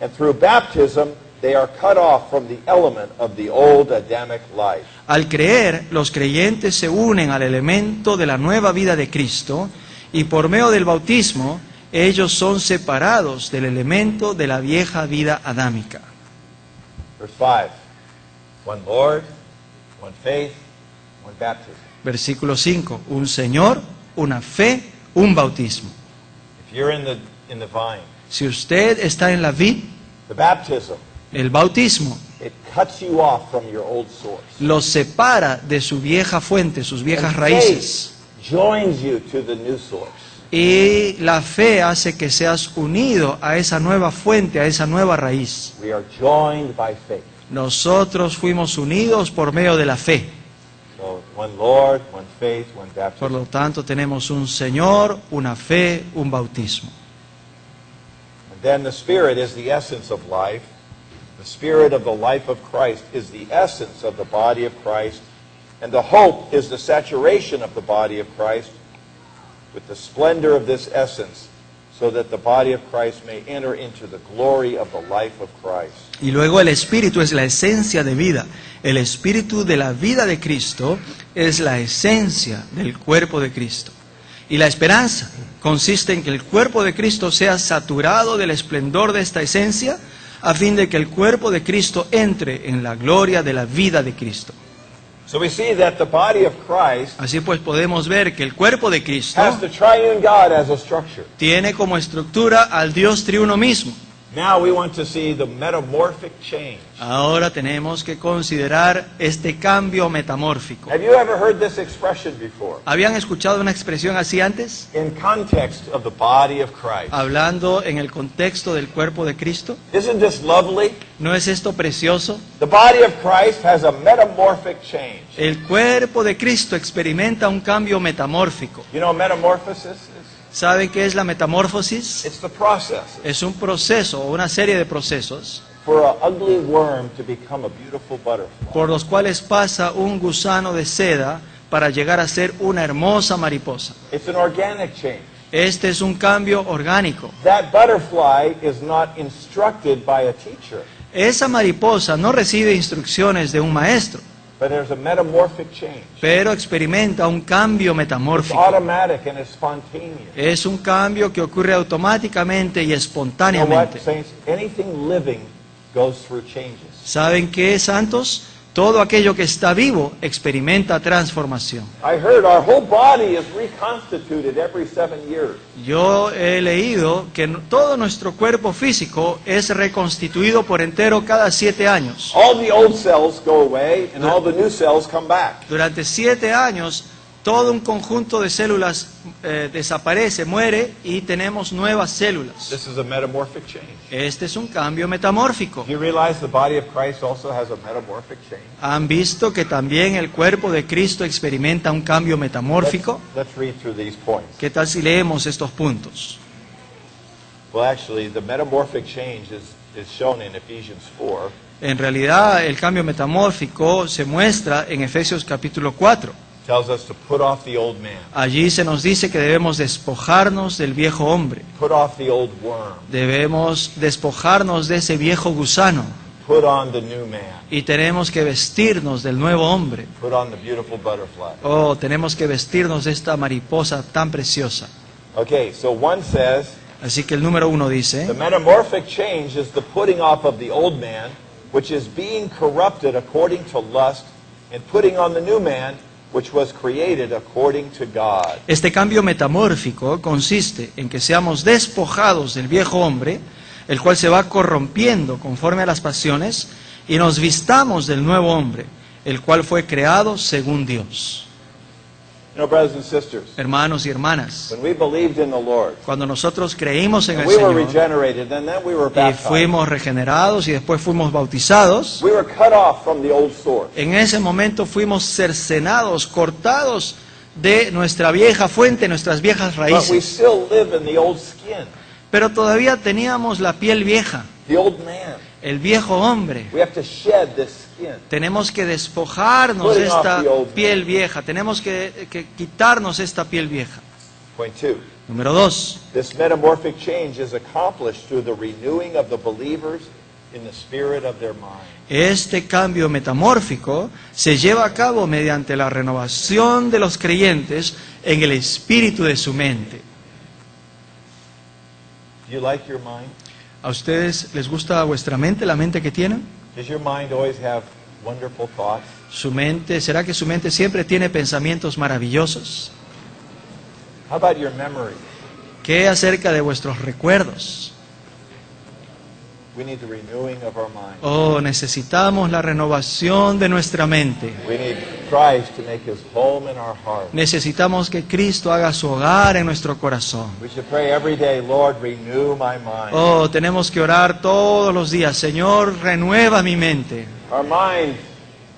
S1: and through baptism, they are cut off from the element of the old Adamic life.
S2: Al creer, los creyentes se unen al elemento de la nueva vida de Cristo y por medio del bautismo, ellos son separados del elemento de la vieja vida adámica.
S1: Verse 5. One Lord, one faith, one baptism.
S2: Versículo 5. Un Señor, una fe, un bautismo.
S1: If you're in the vine,
S2: Si usted está en la vid,
S1: the baptism,
S2: el bautismo
S1: it cuts you off from your old source.
S2: los separa de su vieja fuente, sus viejas
S1: And
S2: raíces.
S1: faith joins you to the new source.
S2: Y la fe hace que seas unido a esa nueva fuente, a esa nueva raíz.
S1: We are joined by faith.
S2: Nosotros fuimos unidos por medio de la fe.
S1: So, one Lord, one faith, one
S2: Por
S1: baptism.
S2: lo tanto, tenemos un Señor, una fe, un bautismo.
S1: And then the Spirit is the essence of life. The Spirit of the life of Christ is the essence of the body of Christ. And the hope is the saturation of the body of Christ with the splendor of this essence, so that the body of Christ may enter into the glory of the life of Christ.
S2: Y luego el Espíritu es la esencia de vida. El Espíritu de la vida de Cristo es la esencia del cuerpo de Cristo. Y la esperanza consiste en que el cuerpo de Cristo sea saturado del esplendor de esta esencia, a fin de que el cuerpo de Cristo entre en la gloria de la vida de Cristo.
S1: So we see that the body of Christ
S2: Así pues podemos ver que el cuerpo de Cristo
S1: has the triune God as a structure.
S2: tiene como estructura al Dios triuno mismo.
S1: Now we want to see the metamorphic change.
S2: Ahora tenemos que considerar este cambio metamórfico.
S1: Have you ever heard this expression before?
S2: ¿Habían escuchado una expresión así antes?
S1: In context of the body of Christ.
S2: Hablando en el contexto del cuerpo de Cristo.
S1: Isn't this lovely?
S2: ¿No es esto precioso?
S1: The body of Christ has a metamorphic change.
S2: El cuerpo de Cristo experimenta un cambio metamórfico.
S1: You know, metamorphosis is
S2: ¿Saben qué es la metamorfosis?
S1: it's the process
S2: Es un proceso o una serie de procesos
S1: for an ugly worm to become a beautiful butterfly.
S2: por los cuales pasa un gusano de seda para llegar a ser una hermosa mariposa.
S1: It's an organic change.
S2: Este es un cambio orgánico.
S1: That butterfly is not instructed by a teacher,
S2: Esa mariposa no recibe instrucciones de un maestro,
S1: but there's a metamorphic change.
S2: pero experimenta un cambio
S1: It's
S2: metamórfico.
S1: automatic and it's spontaneous.
S2: Es un cambio que ocurre automáticamente y
S1: You know what,
S2: espontáneamente.
S1: saints? Anything living goes through changes.
S2: ¿Saben qué, santos? Todo aquello que está vivo experimenta transformación.
S1: I heard our whole body is reconstituted every 7 years.
S2: Yo he leído que todo nuestro cuerpo físico es reconstituido por entero cada 7 años.
S1: All the old cells go away and all the new cells come back.
S2: Durante 7 años, todo un conjunto de células desaparece, muere y tenemos nuevas células.
S1: This is a metamorphic change.
S2: Este es un cambio metamórfico.
S1: Do you realize the body of Christ also has a metamorphic change?
S2: ¿Han visto que también el cuerpo de Cristo experimenta un cambio metamórfico?
S1: Let's read through these points.
S2: ¿Qué tal si leemos estos puntos?
S1: Well, actually, the metamorphic change is shown in Ephesians 4.
S2: En realidad, el cambio metamórfico se muestra en Efesios capítulo 4.
S1: Tells us to put off the old man,
S2: Allí se nos dice que debemos despojarnos del viejo hombre.
S1: put off the old worm,
S2: Debemos despojarnos de ese viejo gusano.
S1: put on the new man.
S2: Y tenemos que vestirnos del nuevo hombre.
S1: Put on the beautiful butterfly.
S2: Oh, tenemos que vestirnos de esta mariposa tan preciosa.
S1: Okay, so 1 says,
S2: Así que el número 1
S1: the
S2: dice,
S1: metamorphic change is the putting off of the old man, which is being corrupted according to lust, and putting on the new man, which was created according to God.
S2: este cambio metamórfico consiste en que seamos despojados del viejo hombre, el cual se va corrompiendo conforme a las pasiones, y nos vistamos del nuevo hombre, el cual fue creado según Dios.
S1: You know, brothers and sisters,
S2: Hermanos y hermanas,
S1: when we believed in the Lord,
S2: cuando nosotros creímos en el
S1: we were
S2: Señor
S1: regenerated, and then we were
S2: y
S1: baptized.
S2: fuimos regenerados y después fuimos bautizados,
S1: We were cut off from the old source.
S2: en ese momento fuimos cercenados, cortados de nuestra vieja fuente, nuestras viejas
S1: But we
S2: raíces.
S1: still live in the old skin,
S2: Pero todavía teníamos la piel vieja,
S1: the old man.
S2: el viejo hombre.
S1: We have to shed this skin.
S2: Tenemos que despojarnos de esta piel vieja, tenemos que quitarnos esta piel vieja.
S1: Point 2.
S2: Número 2.
S1: This metamorphic change is accomplished through the renewing of the believers in the spirit of their mind.
S2: Este cambio metamórfico se lleva a cabo mediante la renovación de los creyentes en el espíritu de su mente.
S1: Do you like your mind?
S2: ¿A ustedes les gusta vuestra mente, la mente que tienen?
S1: Does your mind always have wonderful thoughts?
S2: ¿Su mente, será que su mente siempre tiene pensamientos maravillosos?
S1: How about your memory?
S2: ¿Qué acerca de vuestros recuerdos?
S1: We need the renewing of our mind.
S2: Oh, necesitamos la renovación de nuestra mente.
S1: We need Christ to make his home in our heart.
S2: Necesitamos que Cristo haga su hogar en nuestro corazón.
S1: We should pray every day, Lord, renew my mind.
S2: Oh, tenemos que orar todos los días. Señor, renueva mi mente.
S1: Our mind,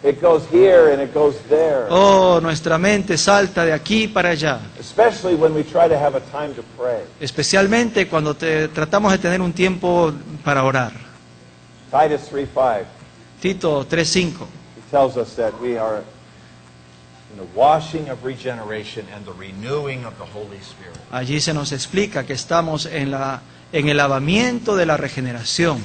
S1: it goes here and it goes there.
S2: Oh, nuestra mente salta de aquí para allá.
S1: Especially when we try to have a time to pray.
S2: Especialmente cuando tratamos de tener un tiempo para orar.
S1: Titus 3:5,
S2: Tito 3:5.
S1: he tells us that we are in the washing of regeneration and the renewing of the Holy Spirit.
S2: Allí se nos explica que estamos en el lavamiento de la regeneración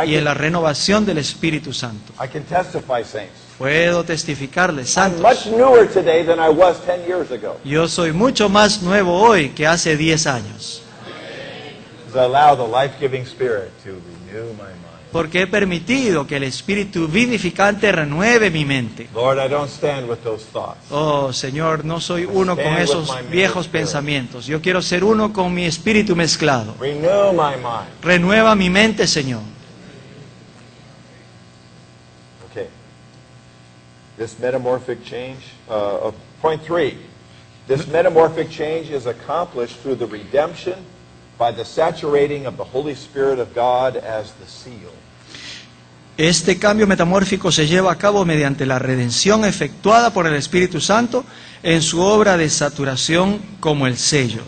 S2: y en la renovación del Espíritu Santo.
S1: I can testify, saints.
S2: Puedo testificarles,
S1: I'm much
S2: santos.
S1: newer today than I was 10 years ago.
S2: Yo soy mucho más nuevo hoy que hace 10 años.
S1: As I allow the life-giving Spirit to renew my mind.
S2: Porque he permitido que el Espíritu vivificante renueve mi mente.
S1: Lord, I don't stand with those thoughts.
S2: Oh, Señor, no soy uno con esos viejos pensamientos. Yo quiero ser uno con mi espíritu mezclado.
S1: Renew my mind.
S2: Renueva mi mente, Señor.
S1: Okay. This metamorphic change, point 3. This metamorphic change is accomplished through the redemption by the saturating of the Holy Spirit of God as the seal.
S2: Este cambio metamórfico se lleva a cabo mediante la redención efectuada por el Espíritu Santo en su obra de saturación como el sello.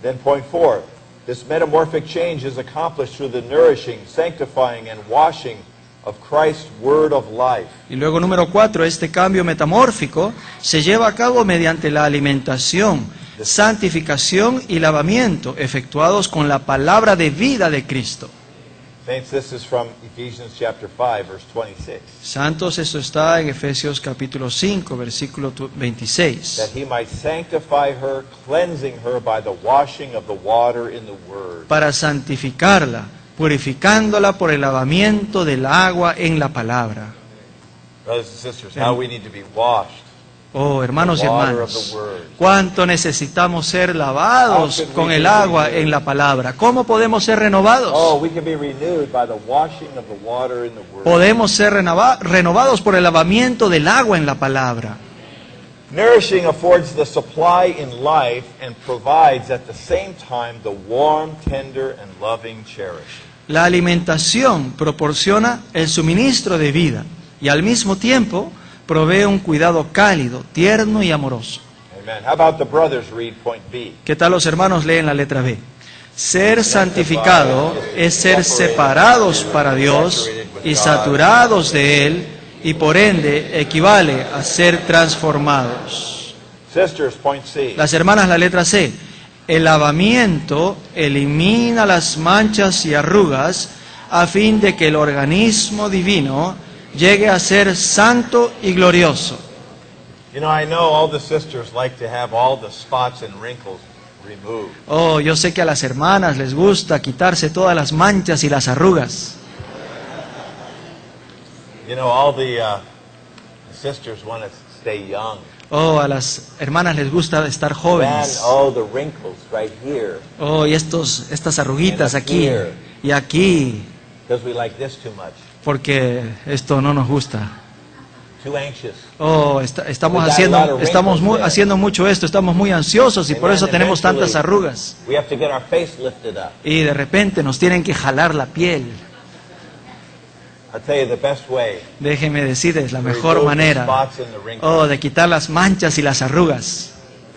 S1: Then point 4. This metamorphic change is accomplished through the nourishing, sanctifying, and washing of Christ's word of life.
S2: Y luego número 4, este cambio metamórfico se lleva a cabo mediante la alimentación, santificación y lavamiento efectuados con la palabra de vida de Cristo.
S1: Saints, this is from Ephesians chapter 5, verse 26.
S2: Santos, esto está en Efesios capítulo 5, versículo 26.
S1: That he might sanctify her, cleansing her by the washing of the water in the word.
S2: Para santificarla, purificándola por el lavamiento del agua en la palabra.
S1: Brothers and sisters, how we need to be washed.
S2: Oh, hermanos y
S1: Water
S2: hermanas,
S1: of the word.
S2: cuánto necesitamos ser lavados con el agua en la palabra. ¿Cómo podemos ser renovados?
S1: Oh, we can be renewed by the washing of the water in the word.
S2: Podemos ser renovados por el lavamiento del agua en la palabra.
S1: Nourishing affords the supply in life and provides at the same time the warm, tender, and loving cherishing.
S2: La alimentación proporciona el suministro de vida y al mismo tiempo provee un cuidado cálido, tierno y amoroso.
S1: Amen. How about the brothers read point B?
S2: ¿Qué tal los hermanos leen la letra B? Ser santificado es ser separados para Dios y saturados de Él, y por ende equivale a ser transformados.
S1: Sisters, point C.
S2: Las hermanas, la letra C. El lavamiento elimina las manchas y arrugas, a fin de que el organismo divino llegue a ser santo y glorioso.
S1: You know, I know all the sisters like to have all the spots and wrinkles removed.
S2: Oh, yo sé que a las hermanas les gusta quitarse todas las manchas y las arrugas.
S1: You know, all the sisters want to stay young.
S2: Oh, a las hermanas les gusta estar
S1: Then,
S2: jóvenes.
S1: oh, the wrinkles right here.
S2: Oh, y estas arruguitas aquí y aquí,
S1: Because we like this too much.
S2: porque esto no nos gusta.
S1: Too anxious.
S2: Oh, estamos haciendo mucho esto, estamos muy ansiosos y por eso tenemos tantas arrugas.
S1: We have to get our face lifted up.
S2: Y de repente nos tienen que jalar la piel.
S1: I'll tell you the best way.
S2: Déjeme decirles la
S1: to
S2: mejor
S1: remove the
S2: manera,
S1: spots and the wrinkles.
S2: oh, de quitar las manchas y las arrugas.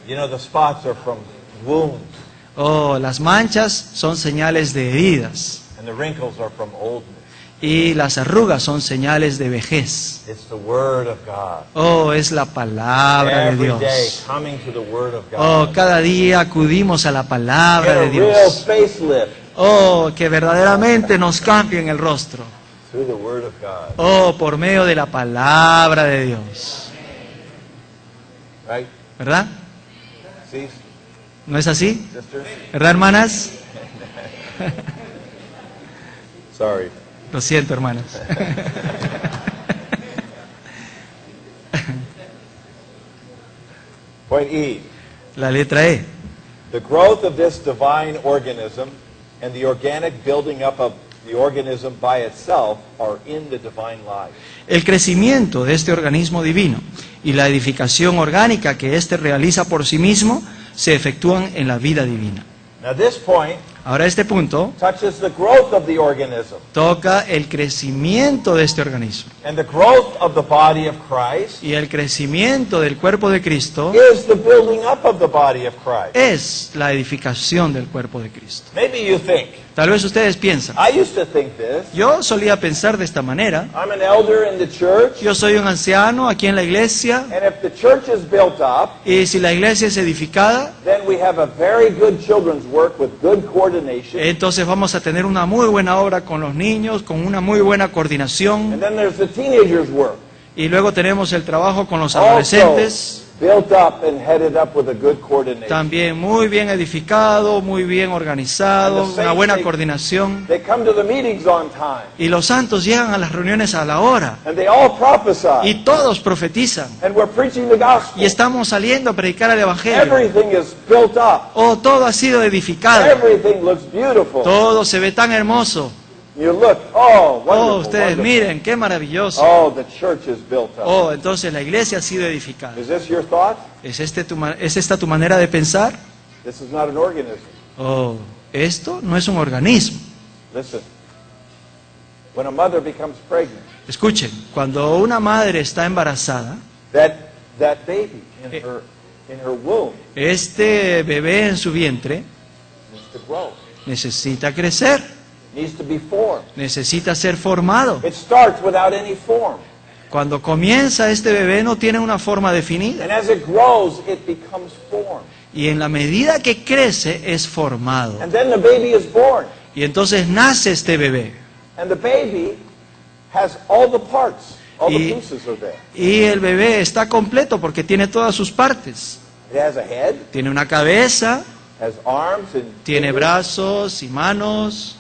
S1: You know, the spots are from wounds,
S2: Oh, las manchas son señales de heridas
S1: and the wrinkles are from oldness.
S2: y las arrugas son señales de vejez.
S1: It's the Word of God.
S2: Oh, es la palabra de
S1: Every day,
S2: Dios.
S1: coming to the Word of
S2: Oh,
S1: God.
S2: cada día acudimos a la palabra
S1: Get a
S2: de
S1: real
S2: Dios.
S1: facelift
S2: Oh, que verdaderamente nos cambien el rostro.
S1: through the Word of God.
S2: Oh, por medio de la palabra de Dios.
S1: Right?
S2: ¿Verdad?
S1: See,
S2: ¿No es así?
S1: sisters?
S2: ¿Verdad, hermanas?
S1: Sorry.
S2: Lo siento, hermanas.
S1: Point E.
S2: La letra E.
S1: The growth of this divine organism and the organic building up of the organism by itself are in the divine life.
S2: El crecimiento de este organismo divino y la edificación orgánica que éste realiza por sí mismo se efectúan en la vida divina.
S1: Now this point
S2: Ahora este punto
S1: touches the growth of the organism
S2: toca el crecimiento de este organismo.
S1: and the growth of the body of Christ
S2: Y el crecimiento del cuerpo de Cristo
S1: is the building up of the body of Christ.
S2: es la edificación del cuerpo de Cristo.
S1: Maybe you think,
S2: Tal vez ustedes piensan,
S1: I used to think this.
S2: yo solía pensar de esta manera,
S1: I'm an elder in the church,
S2: yo soy un anciano aquí en la iglesia,
S1: and if the church is built up,
S2: y si la iglesia es edificada,
S1: then we have a very good children's work with good coordination.
S2: entonces vamos a tener una muy buena obra con los niños, con una muy buena coordinación,
S1: And then there's the teenagers' work.
S2: y luego tenemos el trabajo con los
S1: Also
S2: adolescentes,
S1: built up and headed up with a good coordination.
S2: también muy bien edificado, muy bien organizado, una buena coordinación.
S1: They come to the meetings on time,
S2: Y los santos llegan a las reuniones a la hora,
S1: and they all prophesy,
S2: y todos profetizan,
S1: and we're preaching the gospel.
S2: y estamos saliendo a predicar el Evangelio.
S1: Everything is built up.
S2: Oh, todo ha sido edificado,
S1: Everything looks beautiful.
S2: todo se ve tan hermoso.
S1: You look, oh,
S2: Oh,
S1: wonderful,
S2: ustedes
S1: wonderful.
S2: miren, qué maravilloso.
S1: Oh, the church is built up.
S2: Oh, entonces la iglesia ha sido edificada.
S1: Is this your thought?
S2: ¿Es esta tu manera de pensar?
S1: This is not an organism.
S2: Oh, esto no es un organismo.
S1: Listen. When a mother becomes pregnant,
S2: Escuchen, cuando una madre está embarazada,
S1: that baby in her womb
S2: este bebé en su vientre
S1: needs to grow.
S2: necesita crecer,
S1: Needs to be formed.
S2: necesita ser formado.
S1: It starts without any form.
S2: Cuando comienza este bebé no tiene una forma definida.
S1: And as it grows, it becomes formed.
S2: Y en la medida que crece es formado.
S1: And then the baby is born.
S2: Y entonces nace este bebé.
S1: And the baby has all the parts. All the
S2: Y-
S1: pieces are there.
S2: Y el bebé está completo porque tiene todas sus partes.
S1: It has a head,
S2: Tiene una cabeza,
S1: has arms and
S2: tiene
S1: fingers,
S2: brazos y manos,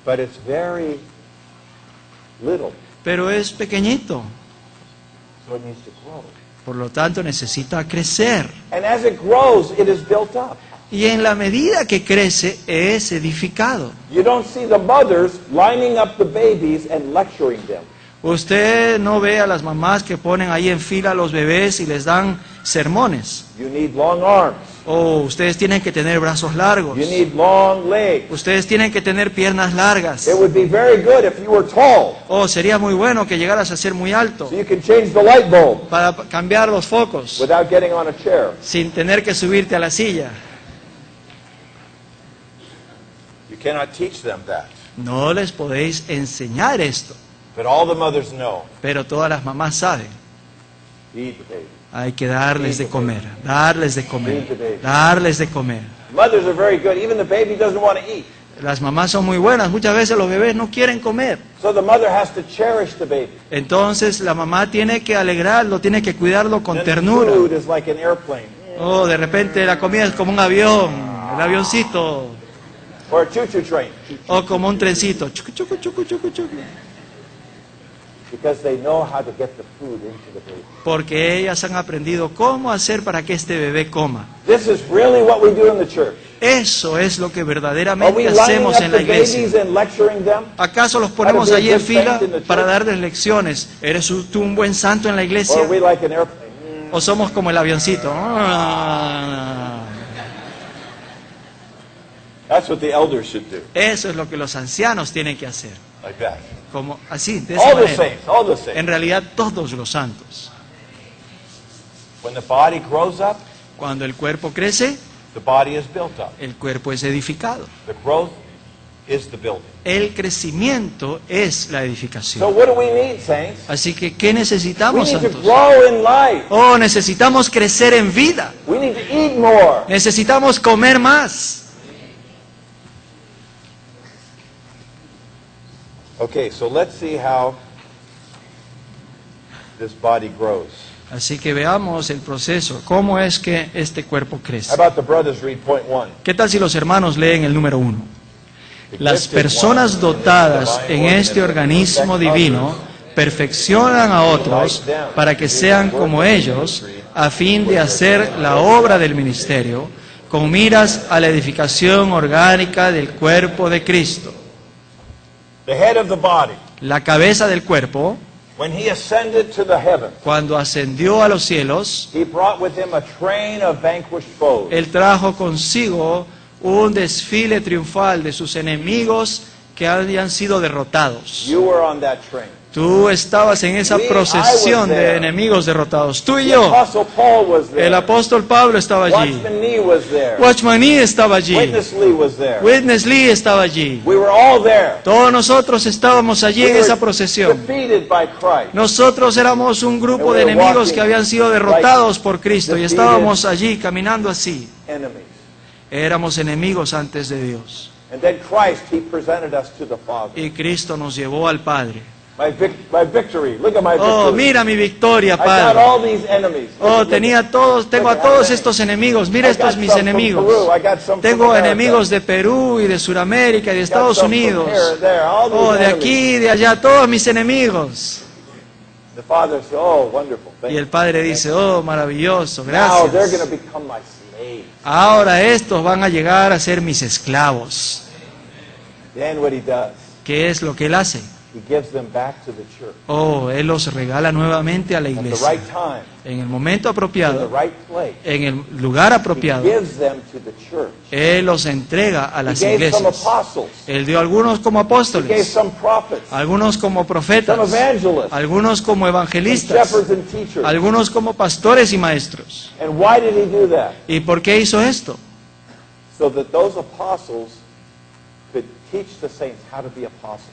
S1: but it's very little.
S2: pero es pequeñito.
S1: So it needs to grow.
S2: Por lo tanto necesita crecer.
S1: And as it grows, it is built up.
S2: Y en la medida que crece es edificado.
S1: You don't see the mothers lining up the babies and lecturing them.
S2: Usted no ve a las mamás que ponen ahí en fila a los bebés y les dan sermones.
S1: You need long arms.
S2: O ustedes tienen que tener brazos largos.
S1: You need long legs.
S2: Ustedes tienen que tener piernas largas.
S1: It would be very good if you were tall,
S2: Oh, sería muy bueno que llegaras a ser muy alto
S1: so you can change the light bulb
S2: para cambiar los focos
S1: without getting on a chair.
S2: sin tener que subirte a la silla.
S1: You cannot teach them that.
S2: No les podéis enseñar esto,
S1: But all the mothers know.
S2: pero todas las mamás saben.
S1: Feed the baby.
S2: Hay que darles de comer, darles de comer, darles de comer.
S1: Mothers are very good. Even the baby doesn't want to eat.
S2: Las mamás son muy buenas, muchas veces los bebés no quieren comer.
S1: So the mother has to cherish the baby.
S2: Entonces la mamá tiene que alegrarlo, tiene que cuidarlo con
S1: And
S2: ternura.
S1: food is like an airplane
S2: Oh, de repente la comida es como un avión, el avioncito,
S1: or a choo-choo train
S2: o como un trencito. Chucu, chucu, chucu, chucu, chucu.
S1: because they know how to get the food into the baby.
S2: Porque ellas han aprendido cómo hacer para que este bebé coma.
S1: This is really what we do in the church.
S2: Eso es lo que
S1: Are we
S2: verdaderamente
S1: lining
S2: hacemos
S1: up
S2: en
S1: the
S2: la iglesia.
S1: babies and lecturing them?
S2: ¿Acaso los ponemos allí en fila para darles lecciones? ¿Eres tú un buen santo en la
S1: Or
S2: iglesia?
S1: are we like an airplane?
S2: ¿O somos como el avioncito?
S1: That's what the elders should do.
S2: Eso es lo que los ancianos tienen que hacer.
S1: Like that.
S2: Como así, de esa
S1: All the
S2: manera.
S1: saints, all the
S2: En
S1: saints.
S2: realidad todos los santos.
S1: When the body grows up,
S2: Cuando el cuerpo crece,
S1: the body is built up.
S2: el cuerpo es edificado.
S1: The growth is the building.
S2: El crecimiento es la
S1: So
S2: edificación.
S1: what do we need, saints?
S2: Así que, ¿qué
S1: We
S2: necesitamos,
S1: need to
S2: santos?
S1: grow in life.
S2: Oh, necesitamos crecer en vida.
S1: We need to eat more.
S2: Necesitamos comer más.
S1: Okay, so let's see how this body grows.
S2: Así que veamos el proceso, cómo es que este cuerpo
S1: How
S2: crece.
S1: about the brothers read point 1?
S2: ¿Qué tal si los hermanos leen el número 1? Las personas dotadas en este organismo divino perfeccionan a otros para que sean como ellos, a fin de hacer la obra del ministerio, con miras a la edificación orgánica del cuerpo de Cristo.
S1: The head of the body,
S2: La cabeza del cuerpo,
S1: when he ascended to the heavens,
S2: cuando ascendió a los cielos,
S1: he brought with him a train of vanquished foes.
S2: Él trajo consigo un desfile triunfal de sus enemigos que habían sido derrotados.
S1: You were on that train.
S2: Tú estabas en esa procesión de enemigos derrotados. Tú y
S1: The
S2: yo.
S1: Apostle Paul was there.
S2: El apóstol Pablo estaba allí.
S1: Watchman Nee was there.
S2: Watchman Nee estaba allí.
S1: Witness Lee was there.
S2: Witness Lee estaba allí.
S1: We were all there.
S2: Todos nosotros estábamos allí
S1: We
S2: en
S1: were
S2: esa procesión.
S1: defeated by Christ.
S2: Nosotros éramos un grupo de enemigos que habían sido derrotados por Cristo y estábamos allí caminando así.
S1: Enemies.
S2: Éramos enemigos antes de Dios.
S1: And then Christ, he presented us to the Father.
S2: Y Cristo nos llevó al Padre.
S1: My victory. Look at my
S2: Oh,
S1: victory.
S2: mira mi victoria,
S1: I got
S2: Padre.
S1: all these enemies.
S2: Oh, tengo a todos estos enemigos. Mira estos mis enemigos. Tengo enemigos de Perú y de Sudamérica y de Estados Unidos. Oh, de aquí y de allá, todos mis enemigos.
S1: The Father said, oh, wonderful. Thank
S2: Y
S1: you.
S2: el Padre dice, oh, maravilloso,
S1: Now they're going
S2: gracias.
S1: to become my slaves.
S2: Ahora estos van a llegar a ser mis esclavos.
S1: Then what he does,
S2: ¿Qué es lo que Él hace?
S1: he gives them back to the church
S2: Oh, Él los regala nuevamente a la
S1: at the
S2: iglesia.
S1: right time,
S2: En el momento
S1: in the
S2: apropiado,
S1: right place.
S2: en el lugar
S1: He
S2: apropiado,
S1: gives them to the church.
S2: Él los entrega a
S1: He
S2: las
S1: gave some
S2: iglesias.
S1: apostles.
S2: Él dio algunos como
S1: He gave
S2: apóstoles,
S1: some prophets,
S2: algunos como
S1: some
S2: profetas,
S1: evangelists,
S2: algunos como
S1: some
S2: evangelistas,
S1: shepherds and teachers.
S2: algunos como pastores y maestros.
S1: And why did he do that?
S2: ¿Y por qué hizo esto?
S1: So that those apostles could teach the saints how to be apostles.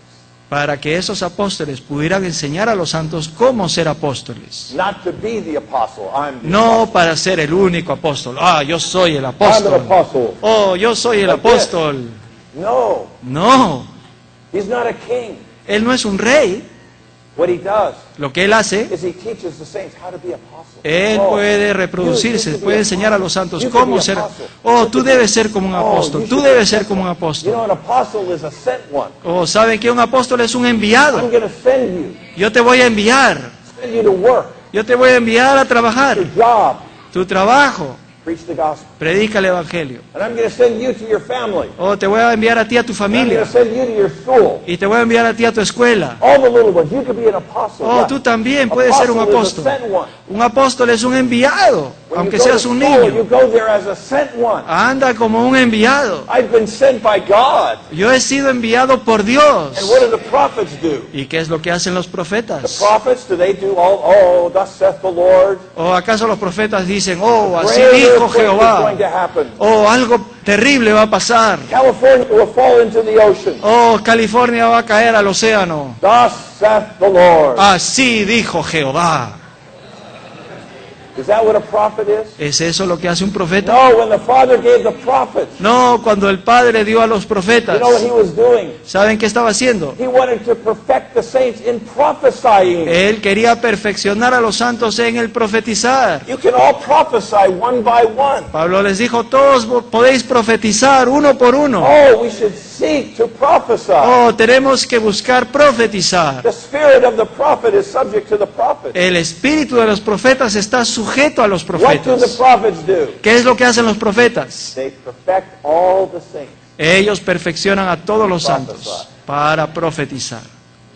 S2: Para que esos apóstoles pudieran enseñar a los santos cómo ser apóstoles.
S1: Not to be the apostle. I'm the
S2: No para ser el único apóstol. Ah, yo soy el
S1: I'm an
S2: apóstol.
S1: apostle.
S2: Oh, yo soy el
S1: Like this.
S2: apóstol.
S1: No,
S2: No,
S1: he's not a king.
S2: él no es un rey.
S1: What he does
S2: Lo que él hace,
S1: is he teaches the saints how to be apostles.
S2: él
S1: Oh,
S2: puede reproducirse, puede enseñar a los santos cómo ser. Oh, tú debes ser como un apóstol. Tú debes ser como un
S1: You
S2: apóstol.
S1: know, an apostle is a sent one.
S2: Oh, ¿saben que un apóstol es un enviado?
S1: I'm going to send you.
S2: Yo te voy a enviar.
S1: Send you to work.
S2: Yo te voy a enviar a trabajar.
S1: Your job.
S2: Tu trabajo,
S1: Preach the gospel.
S2: predica el evangelio.
S1: And I'm going to send you to your family.
S2: Oh, te voy a enviar a ti a tu
S1: And I'm
S2: familia.
S1: going to send you to your school.
S2: Y te voy a enviar a ti a tu escuela.
S1: All the little ones. You could be an apostle.
S2: Oh,
S1: Yeah.
S2: tú también puedes ser un
S1: Apostle is a
S2: apóstol.
S1: sent one.
S2: Un apóstol es un enviado,
S1: When
S2: aunque
S1: you go
S2: seas
S1: to
S2: un
S1: school, you
S2: niño.
S1: go there as a sent one.
S2: Anda como un enviado.
S1: I've been sent by God.
S2: Yo he sido enviado por
S1: And
S2: Dios.
S1: what do the prophets do?
S2: ¿Y qué es lo que hacen los
S1: The
S2: profetas?
S1: prophets, do they do all, oh, thus saith the Lord?
S2: ¿O acaso los profetas dicen, oh, así
S1: Great
S2: dijo
S1: earthquake is
S2: Jehová?
S1: going to happen.
S2: Oh, algo terrible va a pasar.
S1: California will fall into the ocean.
S2: Oh, California va a caer al océano.
S1: Thus saith the Lord.
S2: Así dijo Jehová.
S1: Is that what a prophet is?
S2: ¿Es eso lo que hace un profeta?
S1: No, when the Father gave the prophets,
S2: No, cuando el Padre dio a los
S1: you
S2: profetas,
S1: know what he was doing?
S2: ¿saben qué estaba haciendo?
S1: He wanted to perfect the saints in prophesying.
S2: Él quería perfeccionar a los santos en el profetizar.
S1: You can all prophesy one by one.
S2: Pablo les dijo, todos podéis profetizar uno por uno.
S1: Oh, we should seek to prophesy.
S2: Oh, tenemos que buscar profetizar.
S1: The spirit of the prophet is subject to the prophet.
S2: El espíritu de los profetas está sujeto a los
S1: What do the
S2: profetas.
S1: prophets do?
S2: ¿Qué es lo que hacen los profetas?
S1: They perfect all the saints.
S2: Ellos perfeccionan a todos los santos para profetizar.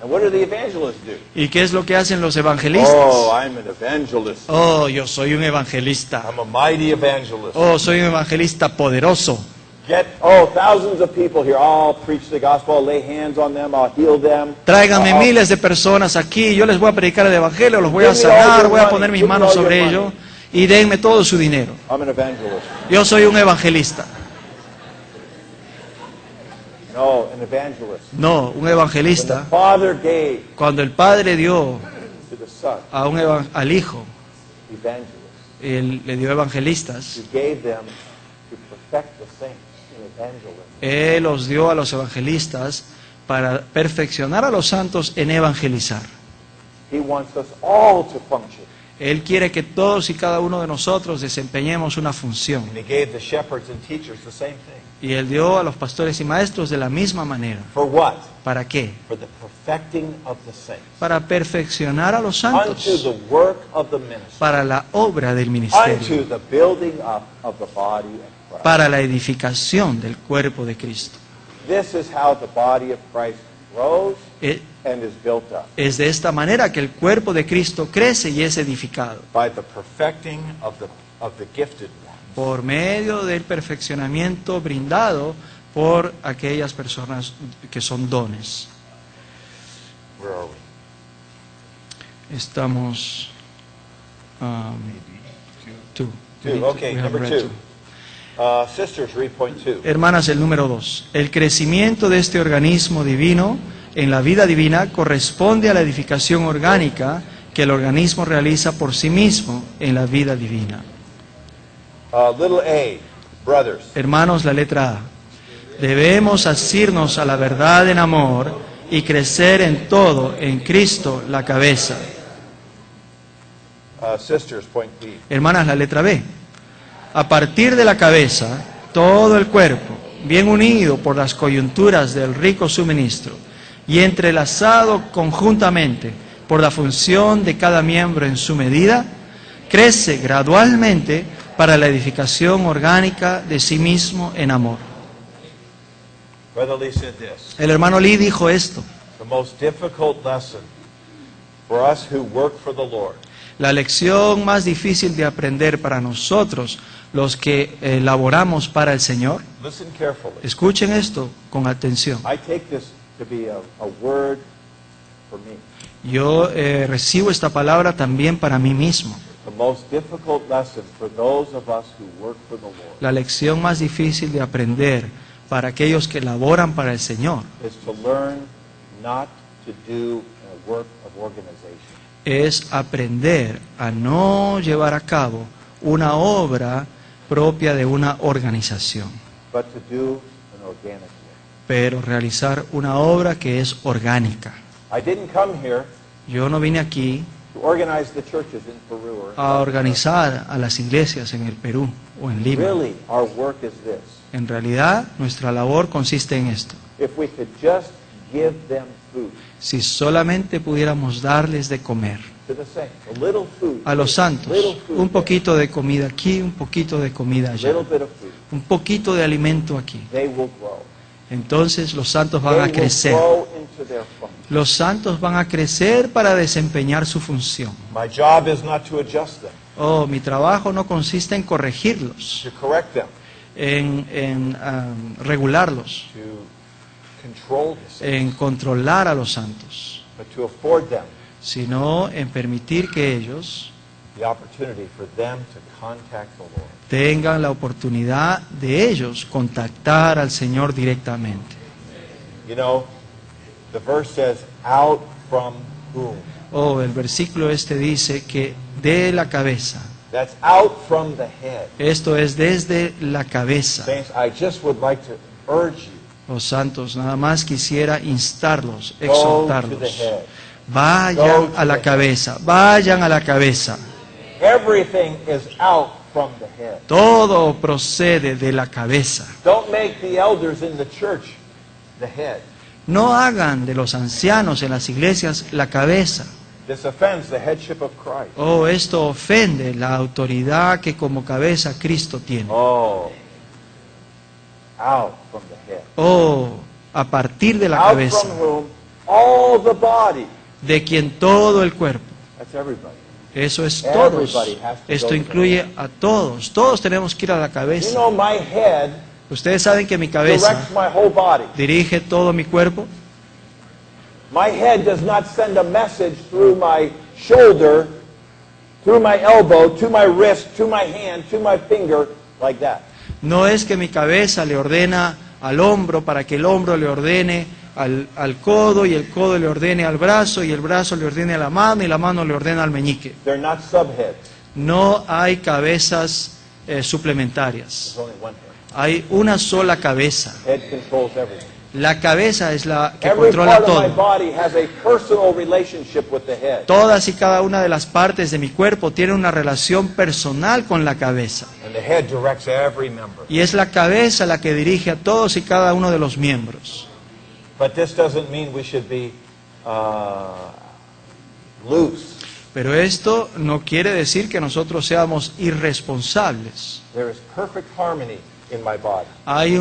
S1: And what do the evangelists do?
S2: ¿Y qué es lo que hacen los evangelistas?
S1: Oh, I'm an evangelist.
S2: Oh, yo soy un evangelista.
S1: I'm a mighty evangelist.
S2: Oh, soy un evangelista poderoso.
S1: Thousands of people here. I'll preach the gospel. I'll lay hands on them. I'll heal them.
S2: Tráiganme miles de personas aquí, yo les voy a predicar el evangelio, los voy a sanar, voy a poner mis manos sobre ellos y denme todo su dinero.
S1: I'm an evangelist.
S2: Yo soy un evangelista.
S1: No, an evangelist.
S2: No, un
S1: When the
S2: evangelista,
S1: Father gave
S2: cuando el Padre dio
S1: to the Son
S2: al Hijo,
S1: evangelists,
S2: Él le dio evangelistas,
S1: He gave them to perfect the saints in evangelism.
S2: Él los dio a los evangelistas para perfeccionar a los santos en evangelizar.
S1: He wants us all to function.
S2: Él quiere que todos y cada uno de nosotros desempeñemos una función.
S1: And He gave the shepherds and teachers the same thing.
S2: Y Él dio a los pastores y maestros de la misma manera.
S1: For what?
S2: ¿Para qué?
S1: For the perfecting of the saints.
S2: Para perfeccionar a los
S1: Unto
S2: santos,
S1: the work of the ministry.
S2: para la obra del
S1: Unto
S2: ministerio,
S1: the building up of the body of Christ.
S2: para la edificación del cuerpo de Cristo.
S1: This is how the body of Christ grows
S2: E-
S1: and is built up.
S2: Es de esta manera que el cuerpo de Cristo crece y es edificado,
S1: By the perfecting of the gifted ones.
S2: por medio del perfeccionamiento brindado por aquellas personas que son dones.
S1: Where are we?
S2: Estamos... two.
S1: Two. Okay,
S2: We have
S1: number
S2: read
S1: two. Sisters, read point two.
S2: Hermanas, el número 2. El crecimiento de este organismo divino en la vida divina corresponde a la edificación orgánica que el organismo realiza por sí mismo en la vida divina.
S1: Little a, brothers.
S2: Hermanos, la letra A. Debemos asirnos a la verdad en amor y crecer en todo en Cristo, la cabeza.
S1: Sisters, point B.
S2: Hermanas, la letra B. A partir de la cabeza, todo el cuerpo, bien unido por las coyunturas del rico suministro y entrelazado conjuntamente por la función de cada miembro en su medida, crece gradualmente para la edificación orgánica de sí mismo en amor.
S1: Brother Lee said this.
S2: El hermano Lee dijo esto:
S1: The most difficult lesson for us who work for the Lord
S2: la lección más difícil de aprender para nosotros, los que laboramos para el Señor.
S1: Listen carefully.
S2: Escuchen esto con atención.
S1: I take this to be a word for me.
S2: Yo recibo esta palabra también para mí mismo.
S1: The most difficult lesson for those of us who work for the Lord
S2: La lección más difícil de aprender para aquellos que laboran para el Señor
S1: is to learn not to do a work of organization,
S2: es aprender a no llevar a cabo una obra propia de una organización,
S1: but to do an organic work.
S2: pero realizar una obra que es orgánica.
S1: I didn't come here
S2: Yo no vine aquí
S1: to organize the churches in Peru or in
S2: a organizar a las iglesias en el Perú o en Lima.
S1: Really, our work is this.
S2: En realidad, nuestra labor consiste en esto.
S1: If we could just give them food
S2: Si solamente pudiéramos darles de comer
S1: to the saints, a little food,
S2: a los santos,
S1: little food
S2: un
S1: there,
S2: poquito de comida aquí, un poquito de comida allá,
S1: little bit of food,
S2: un poquito de alimento aquí,
S1: they will grow.
S2: entonces los santos van a
S1: They will
S2: crecer.
S1: grow into their function.
S2: Los santos van a crecer para desempeñar su función.
S1: My job is not to adjust them,
S2: Oh, mi trabajo no consiste en corregirlos,
S1: to correct them,
S2: en regularlos,
S1: to control the saints,
S2: en controlar a los santos,
S1: but to afford them
S2: sino en permitir que ellos
S1: the opportunity for them to contact the Lord.
S2: tengan la oportunidad de ellos contactar al Señor directamente.
S1: You know, the verse says, out from whom?
S2: Oh, el versículo este dice que de la cabeza,
S1: That's out from the head.
S2: Esto es desde la cabeza.
S1: Saints, I just would like to urge you.
S2: Los santos, nada más quisiera instarlos,
S1: Go to the
S2: exhortarlos.
S1: head.
S2: Vayan a la cabeza, vayan a la cabeza.
S1: Everything is out from the head.
S2: Todo procede de la cabeza.
S1: Don't make the elders in the church the head.
S2: No hagan de los ancianos en las iglesias la cabeza.
S1: This offends the headship of Christ.
S2: Oh, esto ofende la autoridad que como cabeza Cristo tiene.
S1: Oh, out from the head.
S2: Oh, a partir de la
S1: Out
S2: cabeza,
S1: from whom all the body.
S2: de quien todo el cuerpo.
S1: That's everybody.
S2: Eso es todos.
S1: Everybody has to
S2: Esto
S1: go to
S2: incluye a todos. Todos tenemos que ir a la
S1: You
S2: cabeza.
S1: know, my head
S2: Ustedes saben que mi cabeza
S1: directs my whole body.
S2: dirige todo mi cuerpo.
S1: My head does not send a message through my shoulder, through my elbow, to my wrist, to my hand, to my finger, like that.
S2: No es que mi cabeza le ordena al hombro para que el hombro le ordene al codo y el codo le ordene al brazo y el brazo le ordene a la mano y la mano le ordena al meñique.
S1: They're not subheads.
S2: No hay cabezas suplementarias.
S1: There's only one head.
S2: Hay una sola cabeza.
S1: Head controls everything.
S2: La cabeza es la que
S1: Every
S2: controla
S1: part of my
S2: todo.
S1: body has a personal relationship with the head.
S2: Todas y cada una de las partes de mi cuerpo tiene una relación personal con la cabeza.
S1: And the head directs every member.
S2: Y es la cabeza la que dirige a todos y cada uno de los miembros.
S1: But this doesn't mean we should be loose.
S2: Pero esto no quiere decir que nosotros seamos irresponsables.
S1: There is perfect harmony in my body.
S2: Hay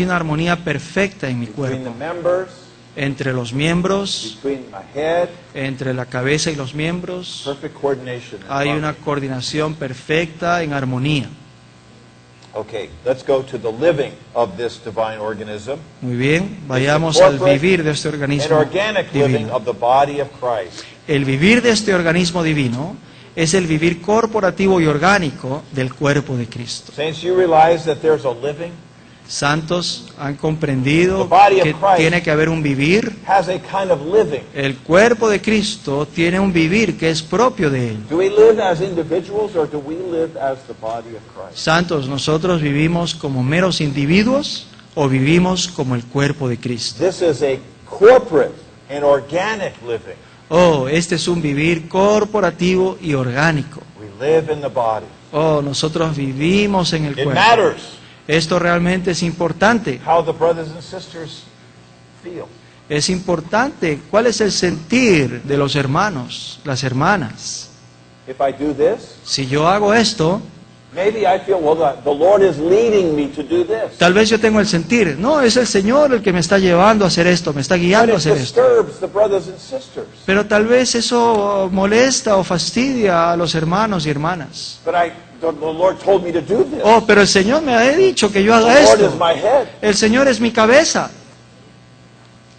S2: una armonía perfecta en mi
S1: Between the
S2: cuerpo.
S1: members,
S2: Entre los miembros,
S1: between my head,
S2: entre la cabeza y los miembros,
S1: perfect coordination. and
S2: hay una
S1: harmony.
S2: coordinación perfecta en armonía.
S1: Okay, let's go to the living of this divine organism.
S2: Muy bien, vayamos al vivir de este
S1: An
S2: organismo
S1: organic living
S2: divino.
S1: of the body of Christ.
S2: El vivir de este organismo divino es el vivir corporativo y orgánico del cuerpo de Cristo.
S1: Saints, you realize that there's a living,
S2: Santos han comprendido
S1: The body of
S2: que
S1: Christ
S2: tiene que haber un vivir.
S1: has a kind of living.
S2: El cuerpo de Cristo tiene un vivir que es propio de él.
S1: Do we live as individuals or do we live as the body of Christ?
S2: Santos, ¿nosotros vivimos como meros individuos o vivimos como el cuerpo de Cristo?
S1: This is a corporate and organic living.
S2: Oh, este es un vivir corporativo y orgánico.
S1: We live in the body.
S2: Oh, nosotros vivimos en el
S1: It
S2: cuerpo.
S1: matters
S2: Esto realmente es importante.
S1: how the brothers and sisters feel.
S2: Es importante cuál es el sentir de los hermanos, las hermanas.
S1: If I do this,
S2: Si yo hago esto,
S1: maybe I feel, well, the Lord is leading me to do this.
S2: tal vez yo tengo el sentir, no, es el Señor el que me está llevando a hacer esto, me está
S1: But
S2: guiando a
S1: it
S2: hacer esto.
S1: disturbs the brothers and sisters.
S2: Pero tal vez eso molesta o fastidia a los hermanos y hermanas.
S1: But the Lord told me to do this.
S2: Oh, pero el Señor me ha dicho que yo haga
S1: The Lord is
S2: esto.
S1: my head.
S2: El Señor es mi cabeza.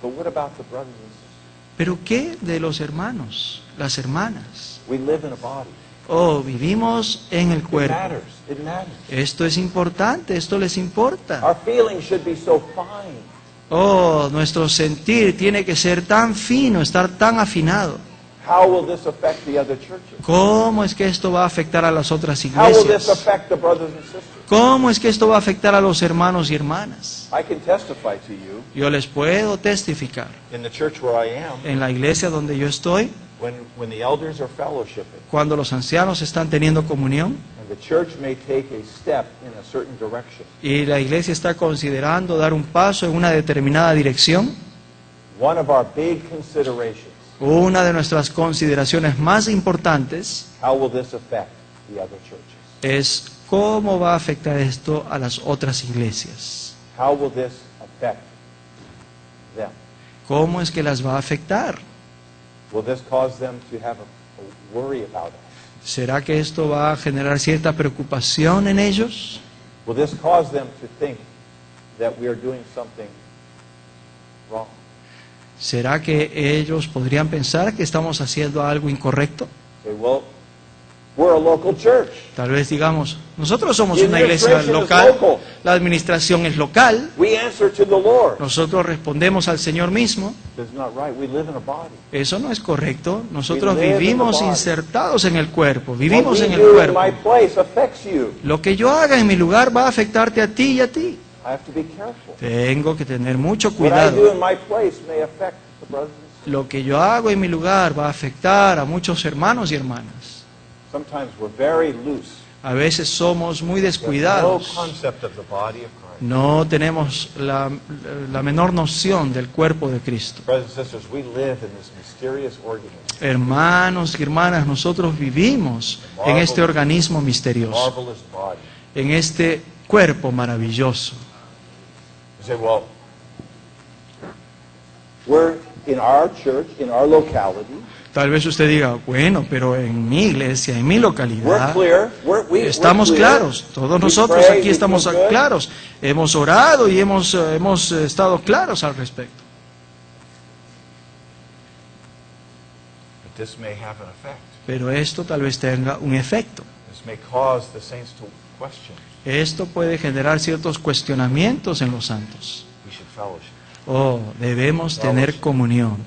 S1: But what about the brothers and sisters?
S2: Pero ¿qué de los hermanos, las hermanas?
S1: We live in a body.
S2: Oh, vivimos en el
S1: It
S2: cuerpo.
S1: matters. It matters.
S2: Esto es importante, esto les importa.
S1: Our feelings should be so fine.
S2: Oh, nuestro sentir tiene que ser tan fino, estar tan afinado.
S1: How will this affect the other churches?
S2: ¿Cómo es que esto va a afectar a las otras
S1: How will this
S2: iglesias?
S1: affect the brothers and sisters?
S2: ¿Cómo es que esto va a afectar a los hermanos y hermanas?
S1: I can testify to you
S2: Yo les puedo testificar.
S1: in the church where I am,
S2: En la iglesia donde yo estoy,
S1: when the elders are fellowshipping,
S2: cuando los ancianos están teniendo comunión
S1: and the church may take a step in a certain direction,
S2: y la iglesia está considerando dar un paso en una determinada dirección,
S1: one of our big considerations,
S2: una de nuestras consideraciones más importantes
S1: how will this affect the other churches?
S2: es cómo va a afectar esto a las otras iglesias.
S1: How will this affect them?
S2: ¿Cómo es que las va a afectar?
S1: Will this cause them to have a worry about us?
S2: ¿Será que esto va a generar cierta preocupación en ellos?
S1: Will this cause them to think that we are doing something wrong?
S2: ¿Será que ellos podrían pensar que estamos haciendo algo incorrecto?
S1: Say, well, We're a local church.
S2: Tal vez digamos, nosotros somos
S1: The
S2: una iglesia
S1: administration is
S2: local,
S1: local.
S2: la administración es local,
S1: We answer to the Lord.
S2: nosotros respondemos al Señor mismo.
S1: That's not right. We live in a body.
S2: Eso no es correcto. Nosotros
S1: We live in
S2: vivimos
S1: the body.
S2: insertados en el cuerpo,
S1: What
S2: vivimos
S1: we
S2: en el
S1: do in
S2: cuerpo.
S1: my place affects you.
S2: Lo que yo haga en mi lugar va a afectarte a ti y a ti.
S1: I have to be careful.
S2: Tengo que tener mucho
S1: What I do
S2: cuidado.
S1: in my place may affect the brothers and sisters.
S2: Lo que yo hago en mi lugar va a afectar a muchos hermanos y hermanas.
S1: Sometimes we're very loose.
S2: A veces somos muy
S1: We have no
S2: descuidados.
S1: concept of the body of Christ.
S2: No tenemos la menor noción del cuerpo de Cristo.
S1: Brothers and sisters, we live in this mysterious organism.
S2: Hermanos y hermanas, nosotros vivimos en este organismo misterioso,
S1: Marvelous body.
S2: en este cuerpo maravilloso.
S1: You say, well, we're in our church, in our locality.
S2: Tal vez usted diga, bueno, pero en mi iglesia, en mi
S1: We're
S2: localidad,
S1: clear.
S2: estamos
S1: we're clear.
S2: claros. Todos
S1: We
S2: nosotros
S1: pray,
S2: aquí
S1: we
S2: estamos
S1: feel good.
S2: claros. Hemos orado y hemos estado claros al respecto.
S1: But this may have an effect.
S2: Pero esto tal vez tenga un efecto.
S1: This may cause the saints to question.
S2: Esto puede generar ciertos cuestionamientos en los santos.
S1: We should fellowship.
S2: Oh, debemos tener comunión,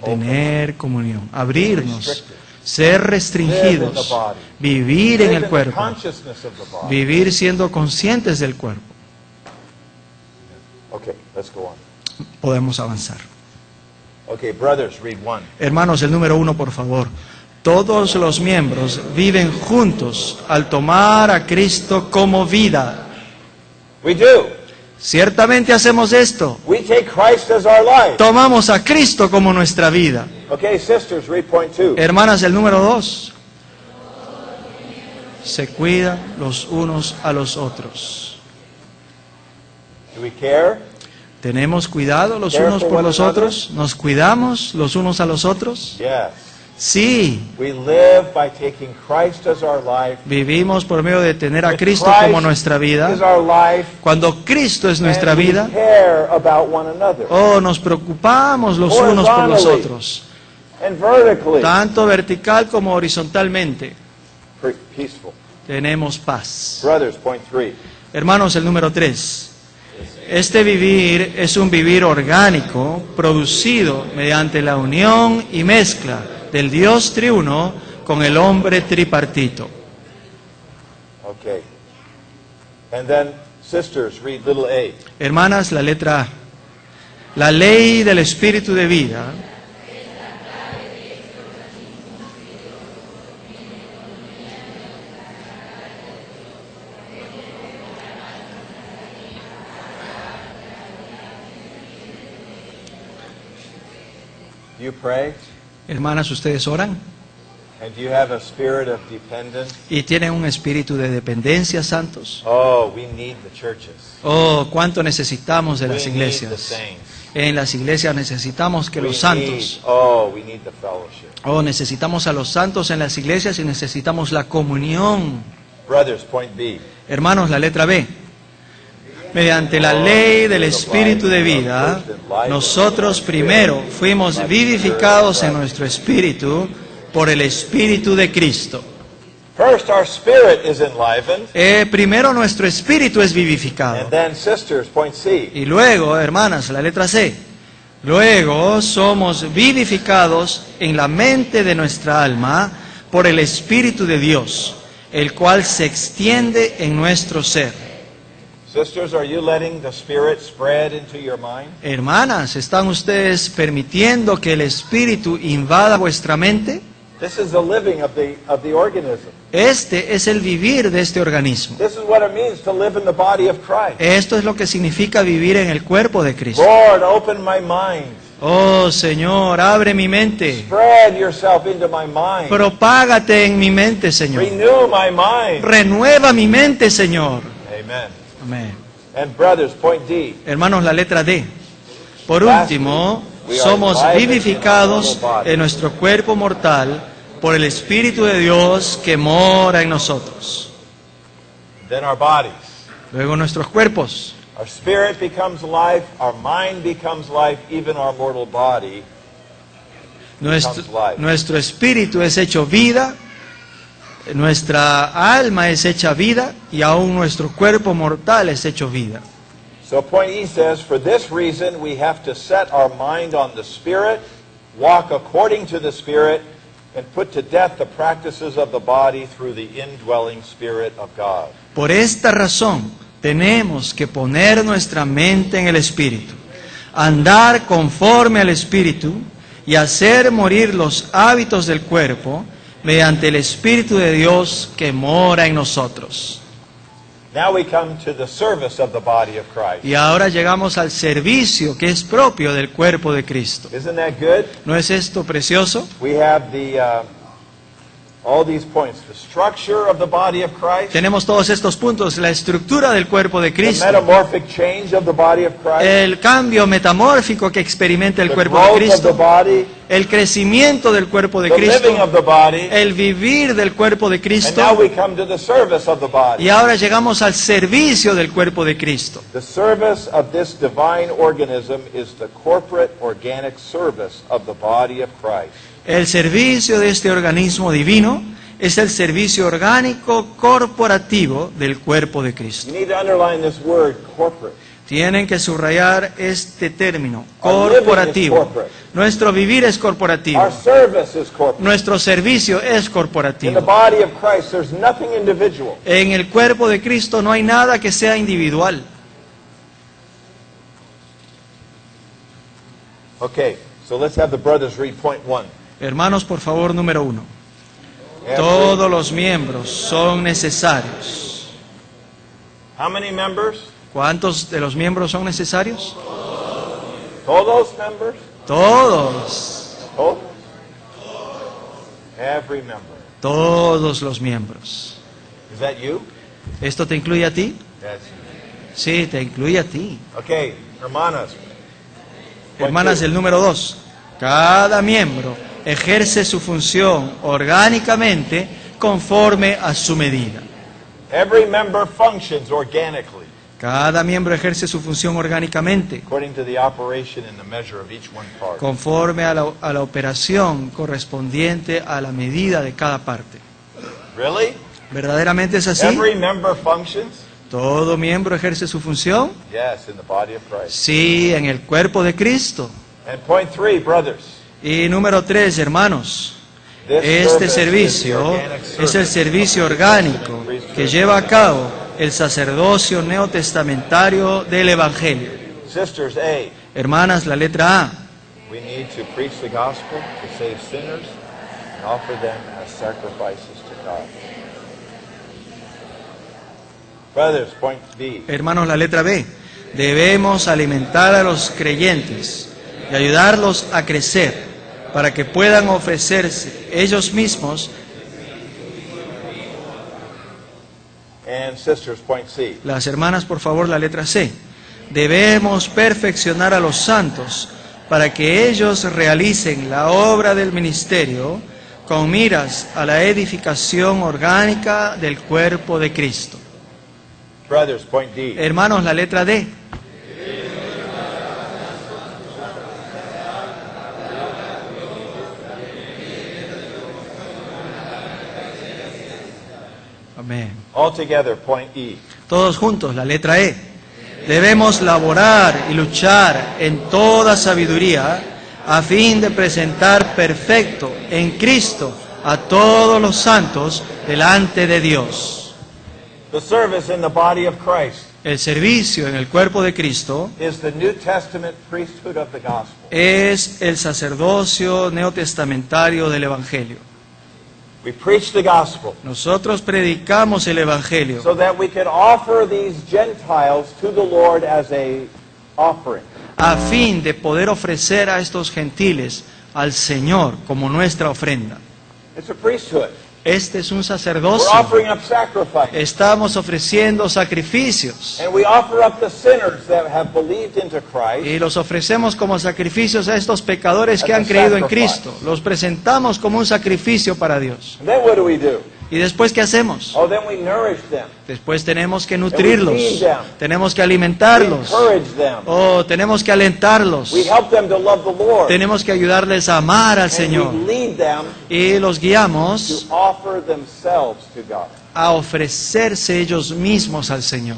S2: abrirnos, ser restringidos, vivir en
S1: Live
S2: el
S1: in the
S2: cuerpo,
S1: consciousness of the body.
S2: vivir siendo conscientes del cuerpo.
S1: Okay, let's go on.
S2: Podemos avanzar.
S1: Okay, brothers, read 1.
S2: Hermanos, el número 1, por favor. Todos los miembros viven juntos al tomar a Cristo como vida.
S1: We do.
S2: Ciertamente hacemos esto.
S1: We take Christ as our life.
S2: Tomamos a Cristo como nuestra vida.
S1: Okay, sisters, read point 2.
S2: Hermanas, el número 2. Se cuidan los unos a los otros.
S1: Do we care?
S2: ¿Tenemos cuidado los unos por los otros? ¿Nos cuidamos los unos a los otros?
S1: Yes.
S2: Sí.
S1: We live by taking Christ as our life.
S2: Vivimos por medio de tener a
S1: If
S2: Cristo
S1: Christ
S2: como nuestra
S1: is
S2: vida.
S1: our life,
S2: Cuando Cristo es nuestra
S1: and we
S2: vida,
S1: care about one another.
S2: oh, nos preocupamos los unos por los otros,
S1: And vertically.
S2: tanto vertical como horizontalmente.
S1: Peaceful.
S2: Tenemos paz.
S1: Brothers, point 3.
S2: Hermanos, el número 3. Este vivir es un vivir orgánico, producido mediante la unión y mezcla del Dios triuno con el hombre tripartito.
S1: Okay. And then, sisters, read little a.
S2: Hermanas, la letra A. La ley del espíritu de vida
S1: Do you pray?
S2: Hermanas, ¿ustedes oran?
S1: And do you have a spirit of dependence?
S2: ¿Y tienen un espíritu de dependencia, santos?
S1: Oh, we need the churches.
S2: Oh, cuánto necesitamos de
S1: We
S2: las
S1: need the
S2: iglesias.
S1: saints.
S2: En las iglesias necesitamos que los santos.
S1: We need the fellowship.
S2: Oh, necesitamos a los santos en las iglesias y necesitamos la comunión.
S1: Brothers, point B.
S2: Hermanos, la letra B. Mediante la ley del espíritu de vida, nosotros primero fuimos vivificados en nuestro espíritu por el espíritu de Cristo.
S1: First, our spirit is enlivened.
S2: Primero nuestro espíritu es
S1: And
S2: vivificado.
S1: then, sisters, point C.
S2: Y luego, hermanas, la letra C. Luego somos vivificados en la mente de nuestra alma por el Espíritu de Dios, el cual se extiende en nuestro ser.
S1: Sisters, are you letting the Spirit spread into your mind?
S2: Hermanas, ¿están ustedes permitiendo que el Espíritu invada vuestra mente?
S1: This is the living of the organism.
S2: Este es el vivir de este organismo.
S1: This is what it means to live in the body of Christ.
S2: Esto es lo que significa vivir en el cuerpo de Cristo.
S1: Lord, open my mind.
S2: Oh Señor, abre mi mente.
S1: Spread yourself into my mind.
S2: Propágate en mi mente, Señor.
S1: Renew my mind.
S2: Renueva mi mente, Señor.
S1: Amen.
S2: Amén.
S1: And brothers, point D.
S2: Hermanos, la letra D. Por último, somos vivificados en nuestro cuerpo mortal por el Espíritu de Dios que mora en nosotros.
S1: Then our bodies.
S2: Luego nuestros cuerpos.
S1: Our spirit becomes life, our mind becomes life, even our mortal body.
S2: Nuestro espíritu es hecho vida, Nuestra alma es hecha vida y aún nuestro cuerpo mortal es hecho vida.
S1: So point E says, for this reason we have to set our mind on the Spirit, walk according to the Spirit, and put to death the practices of the body through the indwelling Spirit of God.
S2: Por esta razón tenemos que poner nuestra mente en el Espíritu, andar conforme al Espíritu y hacer morir los hábitos del cuerpo mediante el Espíritu de Dios que mora en nosotros.
S1: Now we come to the service of the body of Christ.
S2: Y ahora llegamos al servicio que es propio del cuerpo de Cristo.
S1: Isn't that good?
S2: ¿No es esto precioso?
S1: We have all these points. The structure of the body of Christ.
S2: Tenemos todos estos puntos, la estructura del cuerpo de
S1: The
S2: Cristo,
S1: metamorphic change of the body of Christ.
S2: el cambio metamórfico que experimenta el
S1: The
S2: cuerpo de
S1: growth of the
S2: Cristo,
S1: body.
S2: el crecimiento del cuerpo de
S1: The living
S2: Cristo,
S1: of the body.
S2: el vivir del cuerpo de
S1: And now
S2: Cristo,
S1: we come to the service of the body.
S2: y ahora llegamos al servicio del cuerpo de Cristo.
S1: The service of this divine organism is the corporate organic service of the body of Christ.
S2: El servicio de este organismo divino es el servicio orgánico corporativo del cuerpo de Cristo.
S1: You need to underline this word, corporate.
S2: Tienen que subrayar este término,
S1: Our living is
S2: corporativo.
S1: corporate.
S2: Nuestro vivir es corporativo.
S1: Our service is corporate.
S2: Nuestro servicio es
S1: In the
S2: corporativo.
S1: body of Christ, there's nothing individual.
S2: En el cuerpo de Cristo no hay nada que sea individual.
S1: Okay, so let's have the brothers read point 1.
S2: Hermanos, por favor, número 1. Todos los miembros son necesarios.
S1: How many members?
S2: ¿Cuántos de los miembros son necesarios?
S1: Todos members?
S2: Todos.
S1: Todos? Every member.
S2: Todos los miembros.
S1: Is that you?
S2: ¿Esto te incluye a ti?
S1: That's
S2: Sí, te incluye a ti.
S1: you. Okay, hermanas.
S2: Hermanas, el número 2. Cada miembro ejerce su función orgánicamente conforme a su medida.
S1: Every member functions organically
S2: Cada miembro ejerce su función orgánicamente
S1: according to the operation and the measure of each one part.
S2: conforme a la operación correspondiente a la medida de cada parte.
S1: Really?
S2: ¿Verdaderamente es así?
S1: Every member functions?
S2: ¿Todo miembro ejerce su función?
S1: Yes, in the body of Christ.
S2: Sí, en el cuerpo de Cristo.
S1: And point 3, brothers.
S2: Y número 3, hermanos,
S1: This
S2: este
S1: service is the
S2: servicio
S1: organic
S2: es el
S1: service
S2: servicio orgánico que lleva a cabo el sacerdocio neotestamentario del Evangelio.
S1: Sisters, A,
S2: Hermanas, la letra A.
S1: we need to preach the gospel to save sinners and offer them as sacrifices to God. Brothers, point B.
S2: Hermanos, la letra B. Debemos alimentar a los creyentes y ayudarlos a crecer para que puedan ofrecerse ellos mismos.
S1: And sisters, point C.
S2: Las hermanas, por favor, la letra C. Debemos perfeccionar a los santos para que ellos realicen la obra del ministerio con miras a la edificación orgánica del cuerpo de Cristo.
S1: Brothers, point D.
S2: Hermanos, la letra D. Amén.
S1: All together, point E.
S2: Todos juntos, la letra E. Debemos laborar y luchar en toda sabiduría a fin de presentar perfecto en Cristo a todos los santos delante de Dios.
S1: The service in the body of Christ
S2: El servicio en el cuerpo de Cristo
S1: is the New Testament priesthood of the gospel.
S2: es el sacerdocio neotestamentario del Evangelio.
S1: We preach the gospel
S2: Nosotros predicamos el Evangelio
S1: so that we can offer these Gentiles to the Lord as a offering.
S2: a fin de poder ofrecer a estos gentiles al Señor como nuestra ofrenda.
S1: It's a priesthood.
S2: Este es un
S1: We're
S2: sacerdocio.
S1: offering up sacrifice.
S2: Estamos ofreciendo sacrificios
S1: And we offer up the sinners that have believed into Christ
S2: y los ofrecemos como sacrificios a estos pecadores que han creído en Cristo. Los presentamos como un sacrificio para Dios.
S1: And then what do?
S2: ¿Y después qué hacemos?
S1: Oh, then we nourish them.
S2: Después tenemos que nutrirlos,
S1: feed them.
S2: tenemos que
S1: We
S2: alimentarlos,
S1: encourage them.
S2: tenemos que alentarlos,
S1: We help them to love the Lord.
S2: tenemos que ayudarles a amar al
S1: And
S2: Señor
S1: we lead them
S2: y los guiamos
S1: to offer themselves to God.
S2: a ofrecerse ellos mismos al Señor.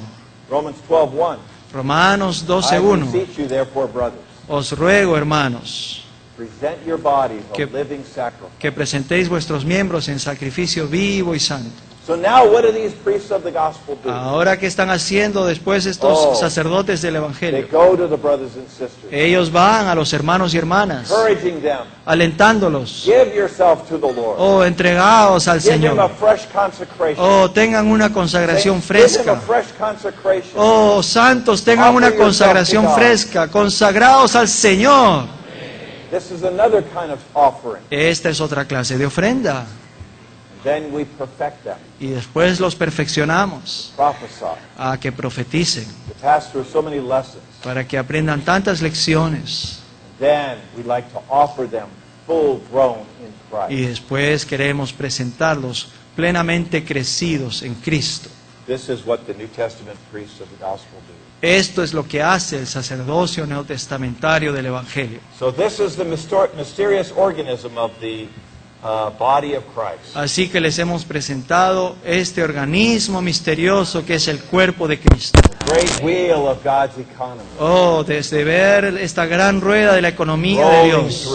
S1: Romans 12:1.
S2: Romanos
S1: I
S2: 12:1.
S1: beseech you, therefore, brothers,
S2: Os ruego, hermanos,
S1: present your bodies a
S2: Que-
S1: living sacrifice.
S2: que presentéis vuestros miembros en sacrificio vivo y santo.
S1: So now, what do these priests of the gospel do?
S2: Ahora, ¿qué están haciendo después estos
S1: Oh.
S2: sacerdotes del
S1: They
S2: Evangelio?
S1: go to the brothers and sisters,
S2: Ellos van a los hermanos y hermanas,
S1: encouraging them.
S2: alentándolos.
S1: Give yourself to the Lord.
S2: Entregaos al
S1: Give him a
S2: Señor.
S1: fresh consecration.
S2: Tengan una consagración
S1: Saints, give him a
S2: fresca.
S1: fresh consecration.
S2: Santos, tengan una consagración fresca. Consagraos al Señor.
S1: This is another kind of offering.
S2: Esta es otra clase de ofrenda.
S1: Then we perfect them,
S2: Y después los perfeccionamos
S1: prophesy,
S2: a que profeticen,
S1: to pass through so many lessons.
S2: para que aprendan tantas lecciones.
S1: Then we like to offer them full grown in
S2: Y
S1: Christ.
S2: después queremos presentarlos plenamente crecidos en Cristo.
S1: This is what the New Testament priests of the gospel do.
S2: Esto es lo que hace el sacerdocio neotestamentario del Evangelio.
S1: So this is the mysterious organism of the body of Christ.
S2: Así que les hemos presentado este organismo misterioso que es el cuerpo de Cristo.
S1: Great wheel of God's economy.
S2: Desde ver esta gran rueda de la economía de Dios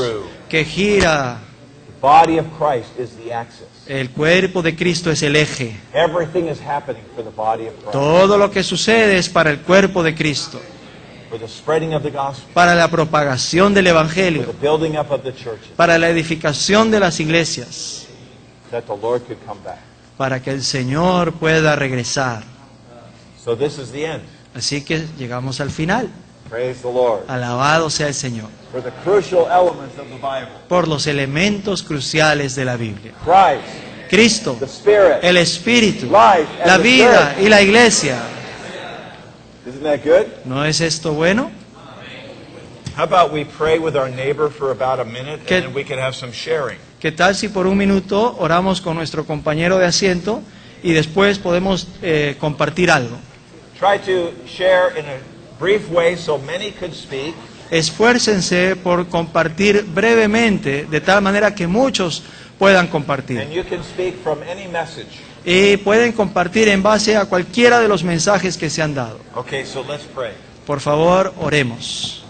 S2: que gira,
S1: The body of Christ is the axis.
S2: el cuerpo de Cristo es el eje.
S1: Everything is happening for the body of Christ.
S2: Todo lo que sucede es para el cuerpo de Cristo,
S1: For the spreading of the gospel.
S2: para la propagación del
S1: For
S2: Evangelio,
S1: the building up of the churches.
S2: para la edificación de las iglesias,
S1: That the Lord could come back.
S2: para que el Señor pueda regresar.
S1: So this is the end.
S2: Así que llegamos al final.
S1: Praise the Lord.
S2: Alabado sea el Señor
S1: For the crucial elements of the Bible.
S2: por los elementos cruciales de la Biblia.
S1: Christ,
S2: Cristo,
S1: the Spirit,
S2: el Espíritu,
S1: life, and
S2: la
S1: the
S2: vida
S1: church.
S2: y la iglesia.
S1: Isn't that good?
S2: ¿No es esto bueno?
S1: How about we pray with our neighbor for about a minute and
S2: ¿Qué-
S1: then we can have some sharing.
S2: ¿Qué tal si por un minuto oramos con nuestro compañero de asiento y después podemos compartir algo?
S1: Try to share in a brief way so many could speak.
S2: Esfuércense por compartir brevemente, de tal manera que muchos puedan compartir.
S1: And you can speak from any message.
S2: Y pueden compartir en base a cualquiera de los mensajes que se han dado.
S1: Okay, so let's pray.
S2: Por favor, oremos.